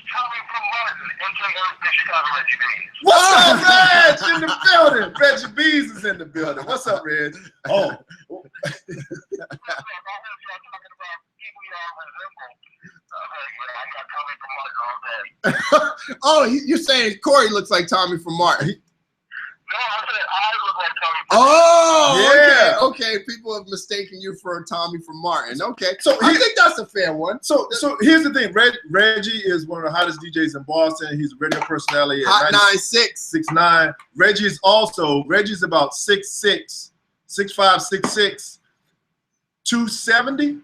Tommy from Martin, aka the Chicago Reggie Bees. What's up, Reg? In the building. Reggie Bees is in the building. What's up, Reg? Oh. Oh, you're saying Corey looks like Tommy from Martin. No, I said I look like Tommy from Martin. Oh, yeah. Okay. People have mistaken you for Tommy from Martin. Okay. So I think that's a fair one. So here's the thing. Reggie is one of the hottest DJs in Boston. He's a radio personality. Hot 9669. Reggie's about 6'6", 6'5", 6'6", 270.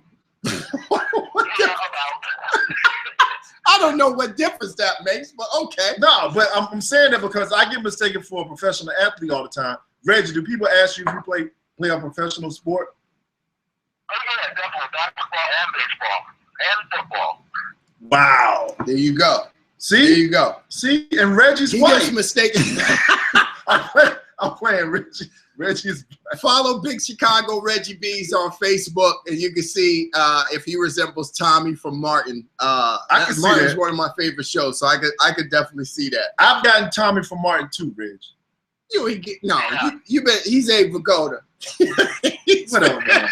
I don't know what difference that makes, but okay. No, but I'm saying that because I get mistaken for a professional athlete all the time. Reggie, do people ask you if you play a professional sport? Oh yeah, definitely basketball and baseball and football. Wow. There you go. See? There you go. See? And Reggie's he funny. Gets mistaken. I'm playing Reggie. Reggie's follow Big Chicago Reggie Bees on Facebook, and you can see if he resembles Tommy from Martin. Martin's one of my favorite shows, so I could definitely see that. I've gotten Tommy from Martin too, Reg. You bet he's Abe Vigoda. Whatever, man.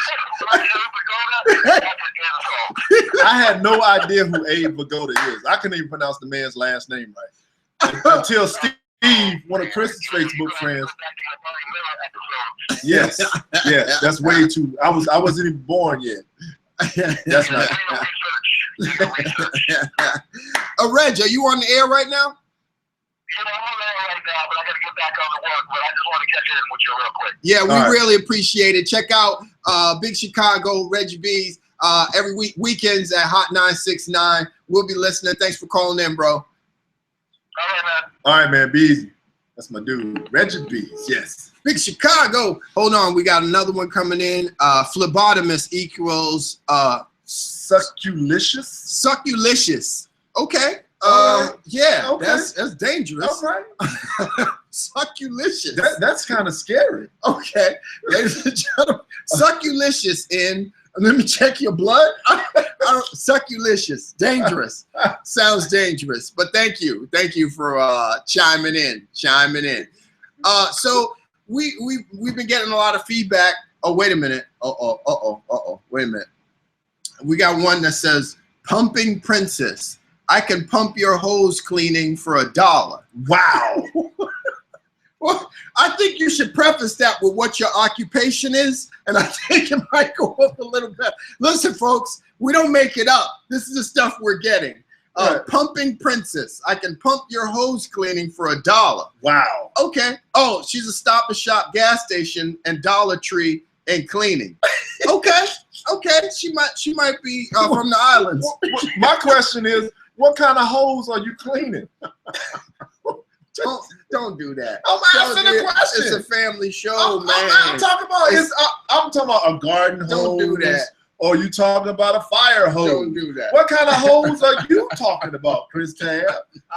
I had no idea who Abe Vigoda is. I couldn't even pronounce the man's last name right. until Steve, one of Chris's Facebook friends. Yes, yeah, that's way too. I wasn't even born yet. That's right. Reg, are you on the air right now? I'm on there right now, but I got to get back on the work. But I just want to catch in with you real quick. Yeah, we right. really appreciate it. Check out Big Chicago, Reggie B's, every weekends at Hot 969. We'll be listening. Thanks for calling in, bro. All right, man. All right, man. Be easy. That's my dude, Reggie B's. Yes. Big Chicago. Hold on, we got another one coming in. Phlebotomist equals Succulicious. succulicious. Okay. Yeah, okay. that's dangerous. All right. Succulicious. That's kind of scary. Okay, ladies and gentlemen, succulicious in. Let me check your blood. Succulicious, dangerous. Sounds dangerous, but thank you for chiming in. So we've been getting a lot of feedback. Oh, wait a minute. Wait a minute. We got one that says, "Pumping Princess. I can pump your hose cleaning for $1." Wow. Well, I think you should preface that with what your occupation is, and I think it might go up a little bit. Listen, folks, we don't make it up. This is the stuff we're getting. Right. Pumping Princess. I can pump your hose cleaning for $1. Wow. Okay. Oh, she's a Stop and Shop gas station and Dollar Tree and cleaning. Okay. Okay. She might be from the islands. My question is, what kind of hose are you cleaning? Don't do that. I'm asking the question. It's a family show, man. I'm talking about I'm talking about a garden hose. Don't do that. Or you talking about a fire hose? Don't do that. What kind of hose are you talking about, Chris Tabb?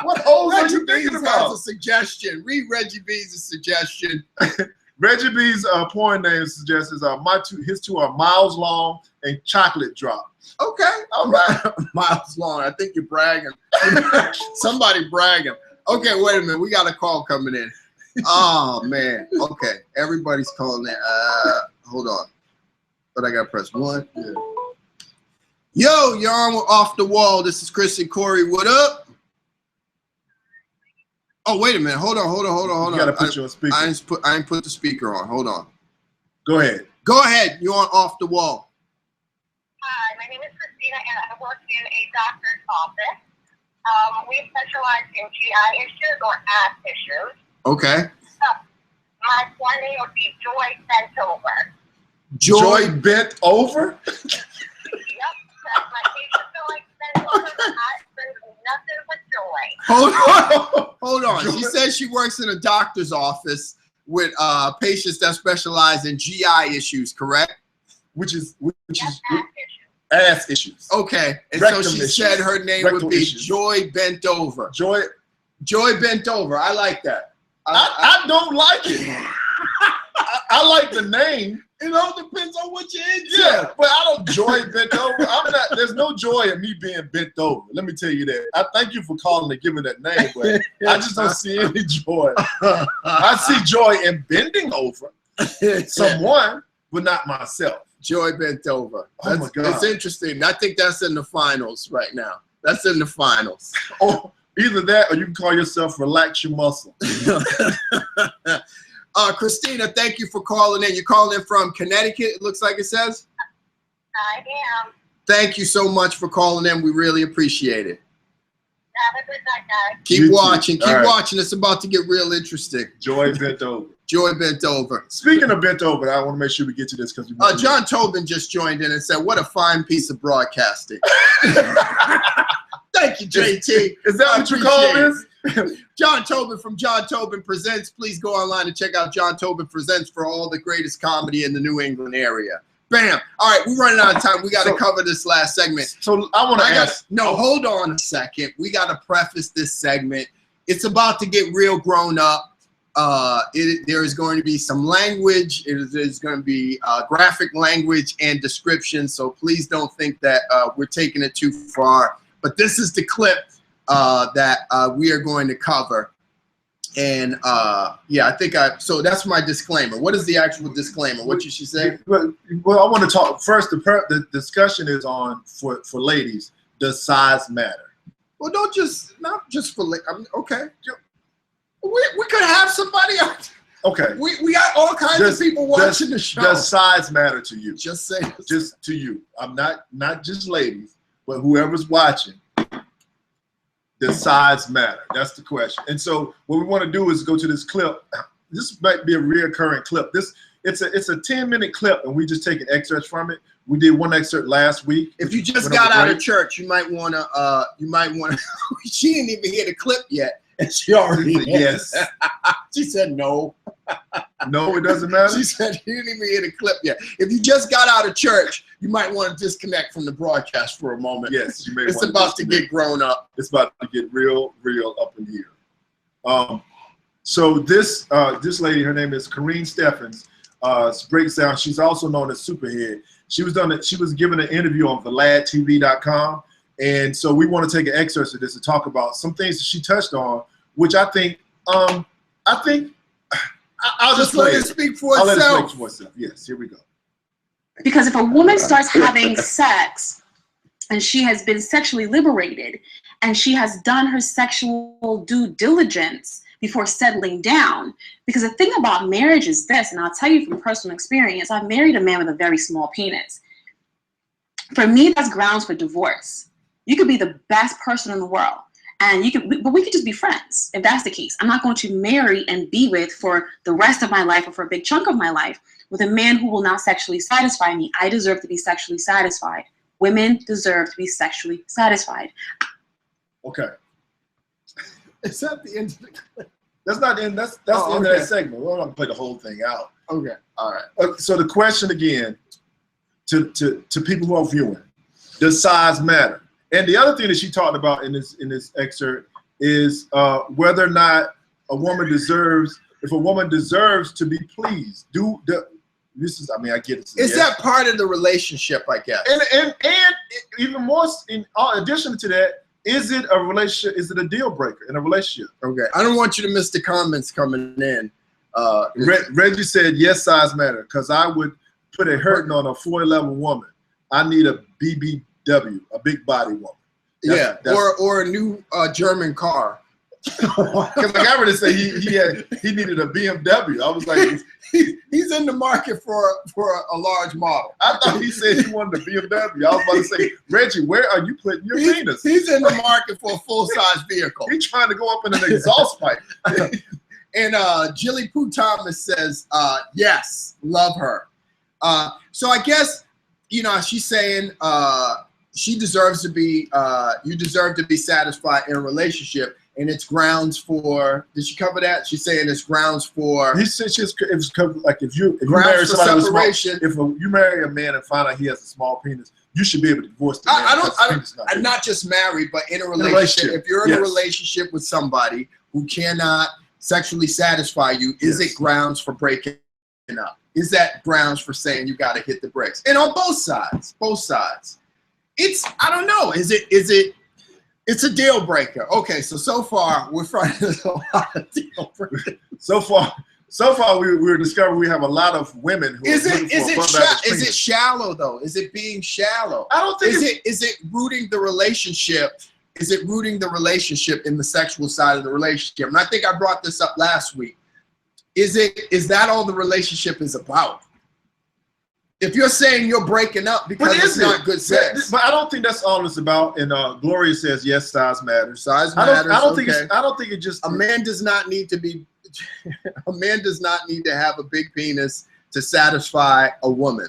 What hose are you thinking about? Has a suggestion. Read Reggie B's suggestion. Reggie B's porn name suggests his two are Miles Long and Chocolate Drop. Okay, all right. Miles Long. I think you're bragging. Somebody bragging. Okay, wait a minute. We got a call coming in. Oh man. Okay, everybody's calling in. Hold on. But I gotta press 1. Yeah. Yo, you're on Off the Wall. This is Chris and Corey. What up? Oh, wait a minute. Hold on. You gotta put you on speaker. I ain't put the speaker on. Hold on. Go ahead. Go ahead. You're on Off the Wall. Hi, my name is Christina, and I work in a doctor's office. We specialize in GI issues or ass issues. Okay. My name would be Joy Bentover. Joy Bent Over? Yep, that's my patient Joy Bentover. I spend nothing with Joy. Hold on. She says she works in a doctor's office with patients that specialize in GI issues, correct? Which is Yes, ass issues. Okay. And Rectum so she issues. said her name Rectal would be issues. Joy Bentover. Joy Bentover. I like that. I don't like it. I like the name. It all depends on what you're into. Yeah, but I don't joy bent over. There's no joy in me being bent over. Let me tell you that. I thank you for calling and giving that name, but I just don't see any joy. I see joy in bending over someone, but not myself. Joy Bentover. Oh my God. It's interesting. I think that's in the finals right now. That's in the finals. Oh, either that or you can call yourself Relax Your Muscle. Christina, thank you for calling in. You're calling in from Connecticut, it looks like it says? I am. Thank you so much for calling in. We really appreciate it. Have a good night, guys. Keep watching. Keep right. watching. It's about to get real interesting. Joy bent over. Joy Bentover. Speaking of bent over, I want to make sure we get to this because John Tobin just joined in and said, "What a fine piece of broadcasting." Thank you, JT. Is that what you call this? John Tobin from John Tobin Presents. Please go online and check out John Tobin Presents for all the greatest comedy in the New England area. Bam. All right, we're running out of time. We got to cover this last segment. So I want to ask. No, hold on a second. We got to preface this segment. It's about to get real grown up. There is going to be some language. There's going to be graphic language and description. So please don't think that we're taking it too far. But this is the clip that we are going to cover. And yeah, I think so that's my disclaimer. What is the actual disclaimer? What did she say? Well, I want to talk first. The discussion is on for ladies. Does size matter? Well, not just for. I mean, okay. We could have somebody else. Okay. We got all kinds of people watching the show. Does size matter to you? Just say. Just to you. I'm not just ladies, but whoever's watching. Does size matter? That's the question. And so what we want to do is go to this clip. This might be a reoccurring clip. It's a 10-minute clip, and we just take an excerpt from it. We did one excerpt last week. If you just got out of church, you might wanna. She didn't even hear the clip yet, and she already yes. She said no. No, it doesn't matter. She said she didn't even hear the clip yet. If you just got out of church, you might want to disconnect from the broadcast for a moment. Yes, you may. It's about to get grown up. It's about to get real up in here. So this lady, her name is Corrine Steffens, breaks down. She's also known as Superhead. She was given an interview on VladTV.com, and so we want to take an excerpt of this to talk about some things that she touched on, which I think I'll just let it speak for itself. I'll let it speak for itself. Yes, here we go. Because if a woman starts having sex and she has been sexually liberated and she has done her sexual due diligence before settling down, because the thing about marriage is this, and I'll tell you from personal experience, I've married a man with a very small penis. For me, that's grounds for divorce. You could be the best person in the world, and but we could just be friends if that's the case. I'm not going to marry and be with for the rest of my life or for a big chunk of my life with a man who will not sexually satisfy me. I deserve to be sexually satisfied. Women deserve to be sexually satisfied. Okay. Is that the end of the clip? That's not the end. That's the end of that segment. We're not going to play the whole thing out. Okay. All right. So the question again to people who are viewing, does size matter? And the other thing that she talked about in this excerpt is whether or not a woman deserves to be pleased. I get it. Is that part of the relationship, I guess? And even more, in addition to that, is it a relationship? Is it a deal breaker in a relationship? Okay. I don't want you to miss the comments coming in. Reggie said, yes, size matter, because I would put a hurting on a 4'11" woman. I need a BBW, a big body woman. Or a new German car. Because like I already said, he needed a BMW. I was like, he's in the market for a large model. I thought he said he wanted a BMW. I was about to say, Reggie, where are you putting your penis? He's in the market for a full-size vehicle. He's trying to go up in an exhaust pipe. And Jilly Poo Thomas says, yes, love her. So I guess, she's saying she deserves to be, you deserve to be satisfied in a relationship. And it's grounds for. Did she cover that? She's saying it's grounds for. He said it's covered. Like if you marry somebody with separation. You marry a man and find out he has a small penis, you should be able to divorce the man. I'm not just married, but in a relationship. If you're in a relationship with somebody who cannot sexually satisfy you, is it grounds for breaking up? Is that grounds for saying you got to hit the brakes? And on both sides, I don't know. Is it? It's a deal breaker. Okay, so far we're finding a lot of deal breakers. So far we're discovering we have a lot of women who is it shallow though? Is it being shallow? I don't think is it rooting the relationship? Is it rooting the relationship in the sexual side of the relationship? And I think I brought this up last week. Is that all the relationship is about? If you're saying you're breaking up because it's not good sex, but I don't think that's all it's about. And Gloria says yes, size matters. Size matters. I don't think it just. A man does not need to be. A man does not need to have a big penis to satisfy a woman.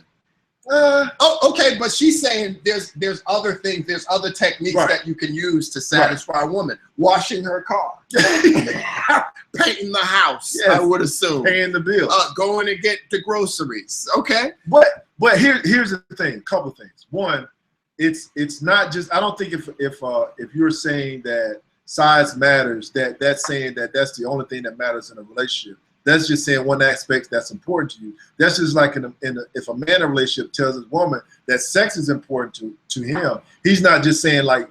Okay, but she's saying there's other things, there's other techniques that you can use to satisfy a woman. Washing her car, painting the house. Yes. I would assume paying the bill, going to get the groceries. Okay, but here's the thing. A couple things. One, it's not just. I don't think if you're saying that size matters, that's saying that that's the only thing that matters in a relationship. That's just saying one aspect that's important to you. That's just like if a man in a relationship tells his woman that sex is important to him, he's not just saying like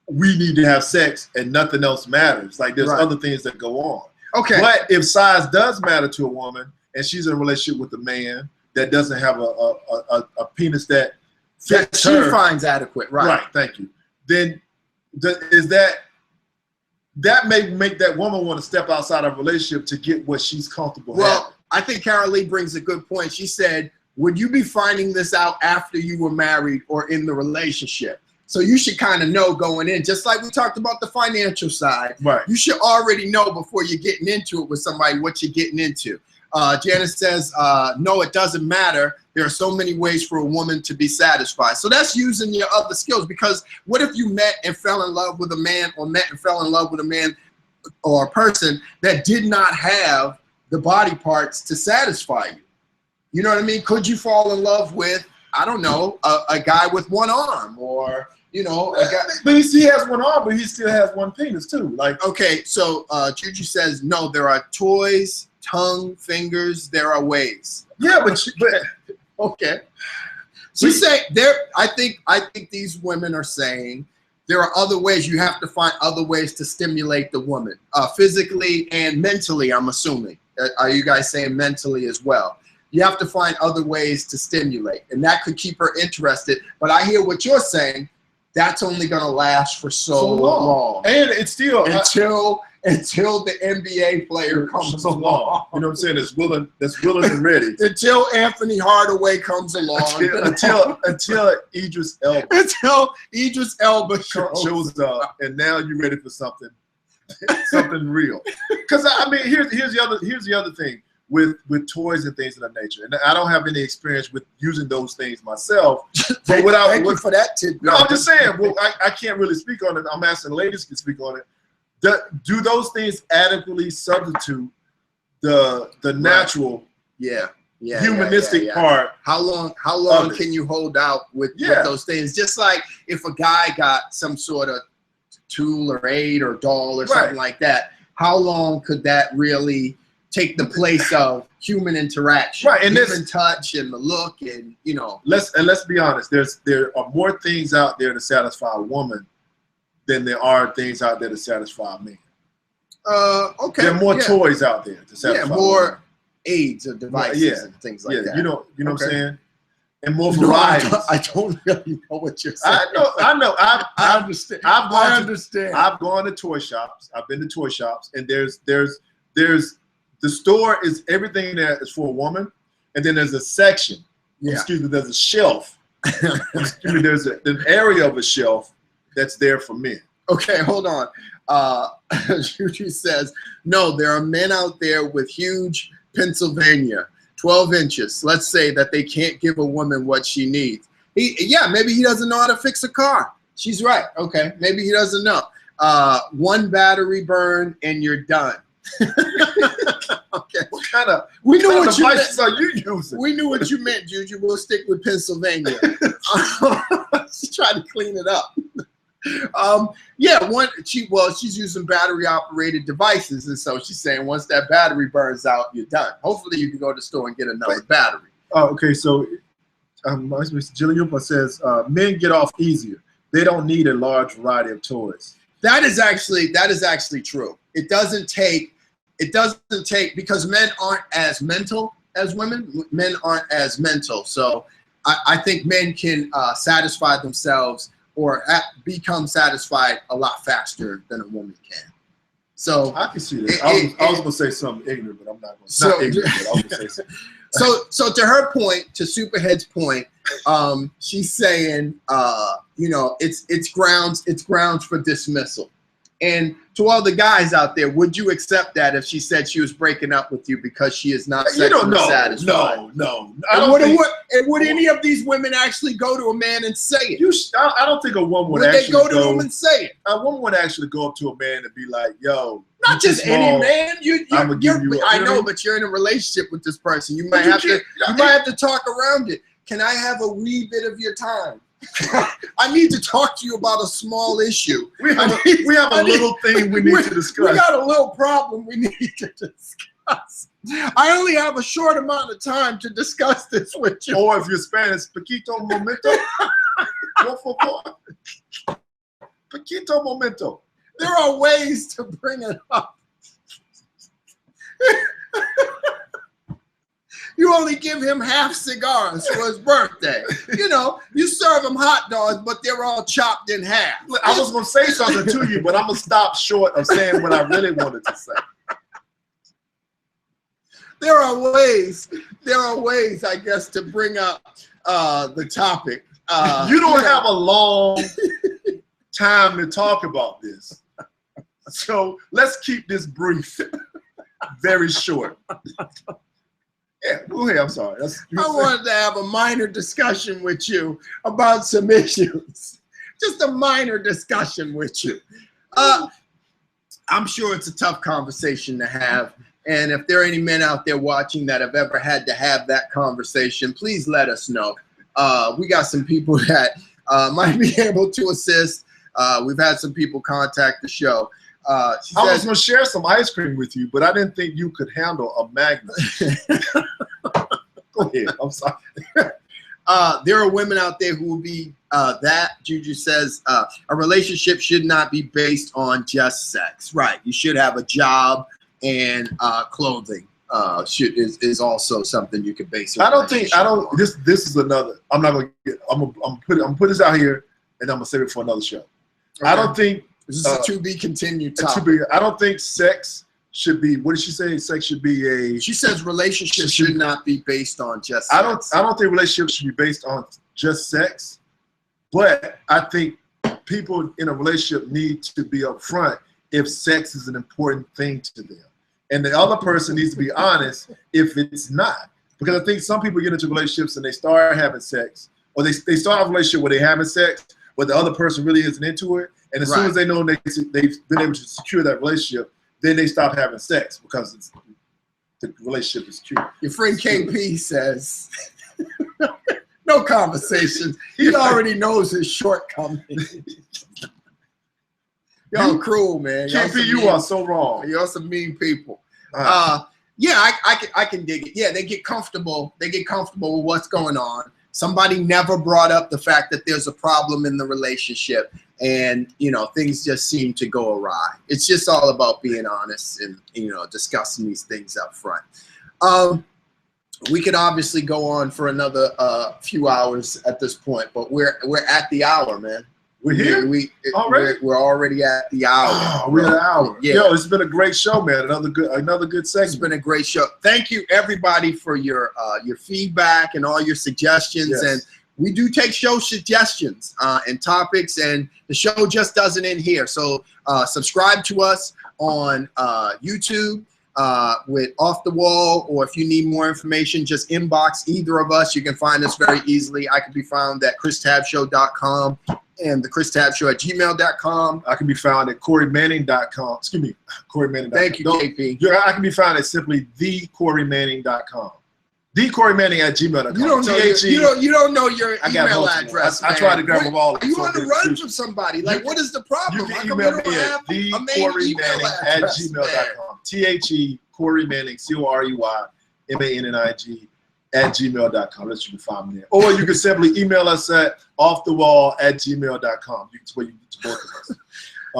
we need to have sex and nothing else matters. Like there's other things that go on. Okay. But if size does matter to a woman and she's in a relationship with a man that doesn't have a penis that fits she finds adequate, right? Thank you. Then is that may make that woman want to step outside of a relationship to get what she's comfortable having. I think Carol Lee brings a good point. She said, would you be finding this out after you were married or in the relationship? So you should kind of know going in, just like we talked about the financial side. Right. You should already know before you're getting into it with somebody what you're getting into. Janice says, no, it doesn't matter. There are so many ways for a woman to be satisfied. So that's using your other skills, because what if you met and fell in love with a man, or met and fell in love with a man or a person that did not have the body parts to satisfy you? You know what I mean? Could you fall in love with, I don't know, a guy with one arm, or, you know, a guy. But he has one arm, but he still has one penis too. Like, okay, so Juju says, no, there are toys, tongue, fingers, there are ways. Yeah, but okay. She's saying there. I think these women are saying there are other ways. You have to find other ways to stimulate the woman, physically and mentally. I'm assuming. Are you guys saying mentally as well? You have to find other ways to stimulate, and that could keep her interested. But I hear what you're saying. That's only going to last for so long. And it's still until the NBA player comes along. You know what I'm saying? That's willing and ready. Until Anthony Hardaway comes along. Until Idris Elba. Until Idris Elba shows up, and now you're ready for something real. Because I mean, here's the other thing with toys and things of that nature. And I don't have any experience with using those things myself. But Thank you for that tip. No, I'm just saying. Well, I can't really speak on it. I'm asking the ladies can speak on it. Do those things adequately substitute the natural, humanistic part? How long can you hold out with those things? Just like if a guy got some sort of tool or aid or doll or something like that, how long could that really take the place of human interaction, right? And human touch and the look, and you know. Let's be honest. There are more things out there to satisfy a woman than there are things out there to satisfy me. Okay. There are more toys out there to satisfy. Yeah, more aids or devices and things like that. You know what I'm saying? And more varieties. I don't really know what you're saying. I know. I understand. I understand. I've gone to toy shops. I've been to toy shops, and there's the store is everything that is for a woman, and then there's a section. Excuse me. There's a shelf. Excuse me. There's an area of a shelf that's there for men. Okay, hold on. Juju says, no, there are men out there with huge Pennsylvania, 12 inches. Let's say that they can't give a woman what she needs. Maybe he doesn't know how to fix a car. She's right. Okay, maybe he doesn't know. One battery burn and you're done. Okay. What kind of devices are you using? We knew what you meant, Juju. We'll stick with Pennsylvania. She's trying to clean it up. She's using battery operated devices, and so she's saying once that battery burns out, you're done. Hopefully you can go to the store and get another battery. Oh, okay. So Jillian says men get off easier. They don't need a large variety of toys. That is actually true. It doesn't take because men aren't as mental as women. Men aren't as mental. So I think men can satisfy themselves or become satisfied a lot faster than a woman can. So I can see that. I was going to say something ignorant, but I'm not going to. Not ignorant, but I was going to say something. So to her point, to Superhead's point, she's saying, it's grounds for dismissal. And to all the guys out there, would you accept that if she said she was breaking up with you because she is not sexually satisfied? No. Would any of these women actually go to a man and say it? I don't think a woman would actually go to him and say it. A woman would actually go up to a man and be like, "Yo, not just any man. I know, but you're in a relationship with this person. You might have to talk around it. Can I have a wee bit of your time? I need to talk to you about a small issue. We have a little thing we need to discuss. We got a little problem we need to discuss. I only have a short amount of time to discuss this with you. Or if you're Spanish, poquito momento. Poquito momento. There are ways to bring it up. You only give him half cigars for his birthday. You know, you serve him hot dogs, but they're all chopped in half. I was going to say something to you, but I'm going to stop short of saying what I really wanted to say. There are ways, I guess, to bring up the topic. You don't have a long time to talk about this. So let's keep this brief, very short. Yeah, go ahead. I'm sorry. I wanted to have a minor discussion with you about some issues. Just a minor discussion with you. I'm sure it's a tough conversation to have. And if there are any men out there watching that have ever had to have that conversation, please let us know. We got some people that might be able to assist. We've had some people contact the show. I was going to share some ice cream with you, but I didn't think you could handle a magnet. Go ahead. I'm sorry. There are women out there who will be that. Juju says a relationship should not be based on just sex. Right. You should have a job, and clothing is also something you could base. This is another. I'm not going to get. I'm put this out here, and I'm going to save it for another show. Okay. I don't think. This is a to be continued topic. I don't think sex should be. What did she say? Sex should be a. She says relationships should not be based on just. I don't think relationships should be based on just sex, but I think people in a relationship need to be upfront if sex is an important thing to them, and the other person needs to be honest if it's not. Because I think some people get into relationships and they start having sex, or they start a relationship where they're having sex, but the other person really isn't into it. And as soon as they know they've been able to secure that relationship, then they stop having sex because the relationship is cute. Your friend KP says, no conversation. He already knows his shortcomings. Y'all cruel, man. KP, you are so wrong. Y'all some mean people. Yeah, I can dig it. Yeah, they get comfortable. They get comfortable with what's going on. Somebody never brought up the fact that there's a problem in the relationship, and things just seem to go awry. It's just all about being honest and discussing these things up front. We could obviously go on for another few hours at this point, but we're at the hour, man. We're here? We're already at the hour. Oh, we're at the hour. Yeah. Yo, it's been a great show, man. Another good segment. It's been a great show. Thank you, everybody, for your feedback and all your suggestions. Yes. And we do take show suggestions and topics, and the show just doesn't end here. So subscribe to us on YouTube with Off the Wall, or if you need more information, just inbox either of us. You can find us very easily. I can be found at christabbshow.com. and the christabbshow@gmail.com. I can be found at CoreyManning.com. Excuse me, CoreyManning.com. Thank you, KP. I can be found at simply theCoreyManning.com. theCoreyManning@gmail.com. You don't know your email address. I try to grab them all. Are you on the run from somebody? Like, what is the problem? You can email me at theCoreyManning@gmail.com. THE Corey Manning, CoreyManning @gmail.com. That's you can find me there. Or you can simply email us at offthewall@gmail.com. That's where you get to both of us.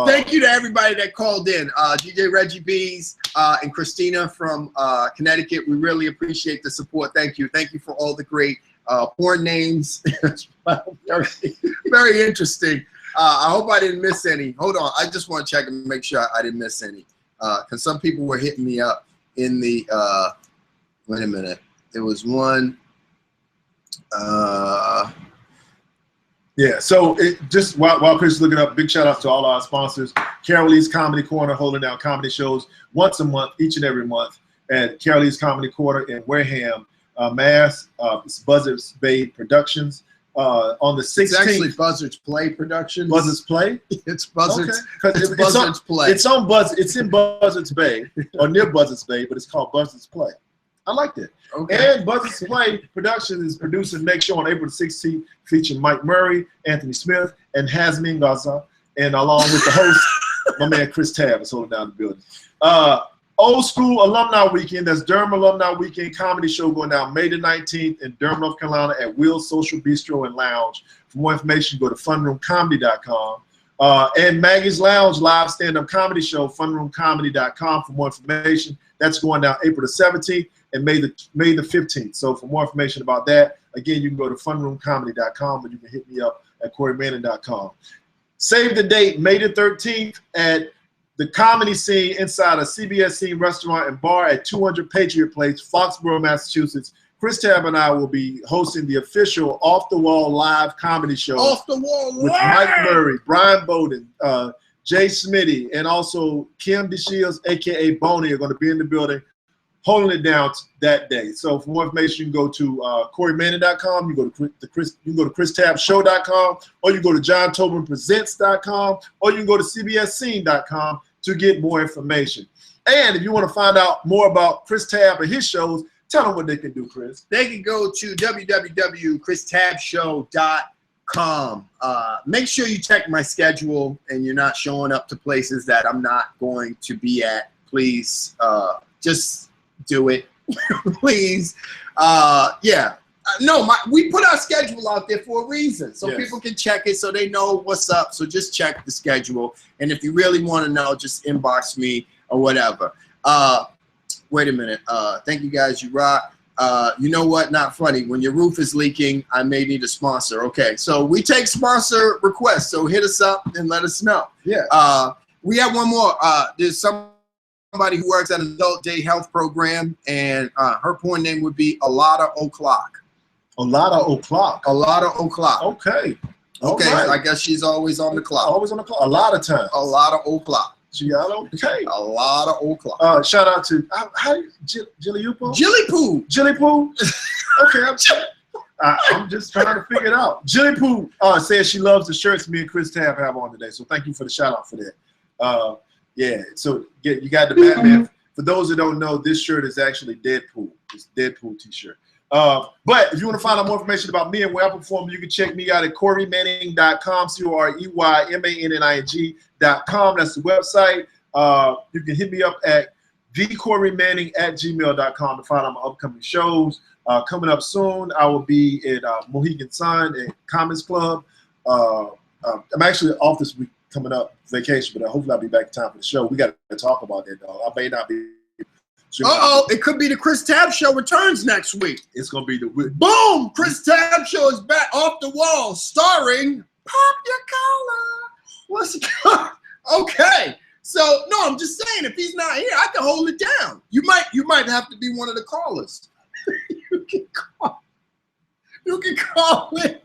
Thank you to everybody that called in. DJ Reggie B's and Christina from Connecticut. We really appreciate the support. Thank you. Thank you for all the great porn names. Very interesting. I hope I didn't miss any. Hold on. I just want to check and make sure I didn't miss any. Because some people were hitting me up in the wait a minute. There was one. Yeah, so just while Chris is looking up, big shout out to all our sponsors. Carol Lee's Comedy Corner, holding down comedy shows once a month, each and every month, at Carol Lee's Comedy Corner in Wareham, Mass. It's Buzzards Bay Productions. On the 16th. It's actually Buzzards Play Productions. Buzzards Play? It's Buzzards. Okay. It's Buzzards Play. It's in Buzzards Bay, or near Buzzards Bay, but it's called Buzzards Play. I liked it. Okay. And Buzzards Play Productions is producing next show on April 16th, featuring Mike Murray, Anthony Smith, and Hazmin Gaza, and along with the host, my man Chris Tabb is holding down the building. Old School Alumni Weekend, that's Durham Alumni Weekend comedy show going down May the 19th in Durham, North Carolina at Will's Social Bistro and Lounge. For more information, go to funroomcomedy.com. And Maggie's Lounge live stand-up comedy show, funroomcomedy.com for more information. That's going down April the 17th. and May the 15th. So for more information about that, again, you can go to funroomcomedy.com, or you can hit me up at coreymanning.com. Save the date, May the 13th, at the Comedy Scene inside a CBS Scene restaurant and bar at 200 Patriot Place, Foxborough, Massachusetts. Chris Tabb and I will be hosting the official Off the Wall live comedy show. Off the Wall with live. Mike Murray, Brian Bowden, Jay Smitty, and also Kim DeShields, aka Boney, are going to be in the building holding it down that day. So for more information, you can go to CoreyManning.com, you can go to ChrisTabbShow.com, or you can go to JohnTobinPresents.com, or you can go to CBSScene.com to get more information. And if you want to find out more about Chris Tabb and his shows, tell them what they can do, Chris. They can go to www.christabbshow.com. Make sure you check my schedule and you're not showing up to places that I'm not going to be at. Please, just do it. Please. Yeah. No, we put our schedule out there for a reason, so people can check it, so they know what's up. So just check the schedule, and if you really want to know, just inbox me or whatever. Wait a minute. Thank you guys. You rock. You know what? Not funny. When your roof is leaking, I may need a sponsor. Okay, so we take sponsor requests, so hit us up and let us know. Yeah. We have one more. There's somebody who works at an adult day health program, and her porn name would be Alada O'Clock. Alada O'Clock. Alada O'Clock. Okay. Okay. Right. I guess she's always on the clock. Always on the clock. A lot of times. Alada O'Clock. She got okay. Alada O'Clock. Shout out to Jilly Upo? Jilly Poo. Jilly Poo. Okay. I'm just trying to figure it out. Jilly Poo says she loves the shirts me and Chris Tabb have on today. So thank you for the shout out for that. Yeah. So you got the Batman. For those that don't know, this shirt is actually Deadpool. It's Deadpool t-shirt. But if you want to find out more information about me and where I perform, you can check me out at CoreyManning.com, CoreyManning.com. That's the website. You can hit me up at thecoreymanning@gmail.com to find out my upcoming shows. Coming up soon, I will be at Mohegan Sun at Commons Club. I'm actually off this week coming up, vacation, but hopefully I'll be back in time for the show. We got to talk about that, though. I may not be. It could be the Chris Tabb Show returns next week. It's going to be the... Boom! Chris Tabb Show is back off the wall, starring Pop Your Collar. What's it called? Okay. So, no, I'm just saying, if he's not here, I can hold it down. You might have to be one of the callers. You can call it.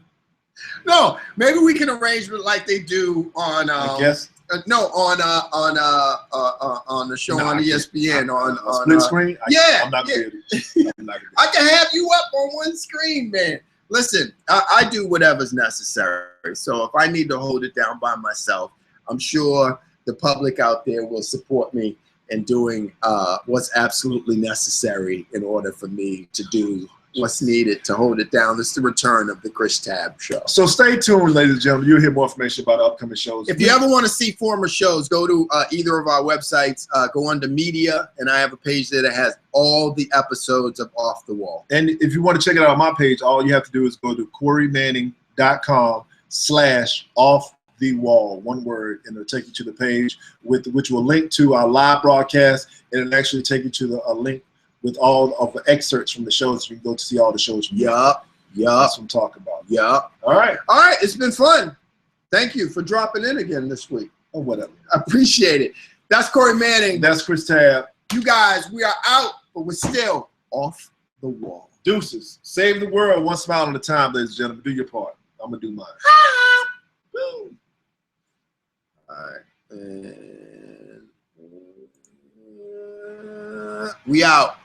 No, maybe we can arrange it like they do on... I guess. No, on the show on ESPN on split screen. I'm not yeah. I'm not I can have you up on one screen, man. Listen, I do whatever's necessary. So if I need to hold it down by myself, I'm sure the public out there will support me in doing what's absolutely necessary in order for me to do what's needed to hold it down. This is the return of the Chris Tabb Show. So stay tuned, ladies and gentlemen. You'll hear more information about upcoming shows. If you ever want to see former shows, go to either of our websites. Go under media, and I have a page there that has all the episodes of Off the Wall. And if you want to check it out on my page, all you have to do is go to CoreyManning.com/offthewall, one word, and it'll take you to the page which will link to our live broadcast, and it'll actually take you to a link with all of the excerpts from the shows. You can go to see all the shows. Yup. That's what I'm talking about. Yup. All right. It's been fun. Thank you for dropping in again this week. Or whatever. I appreciate it. That's Corey Manning. That's Chris Tabb. You guys, we are out, but we're still off the wall. Deuces. Save the world one smile at a time, ladies and gentlemen. Do your part. I'm going to do mine. All right. And we out.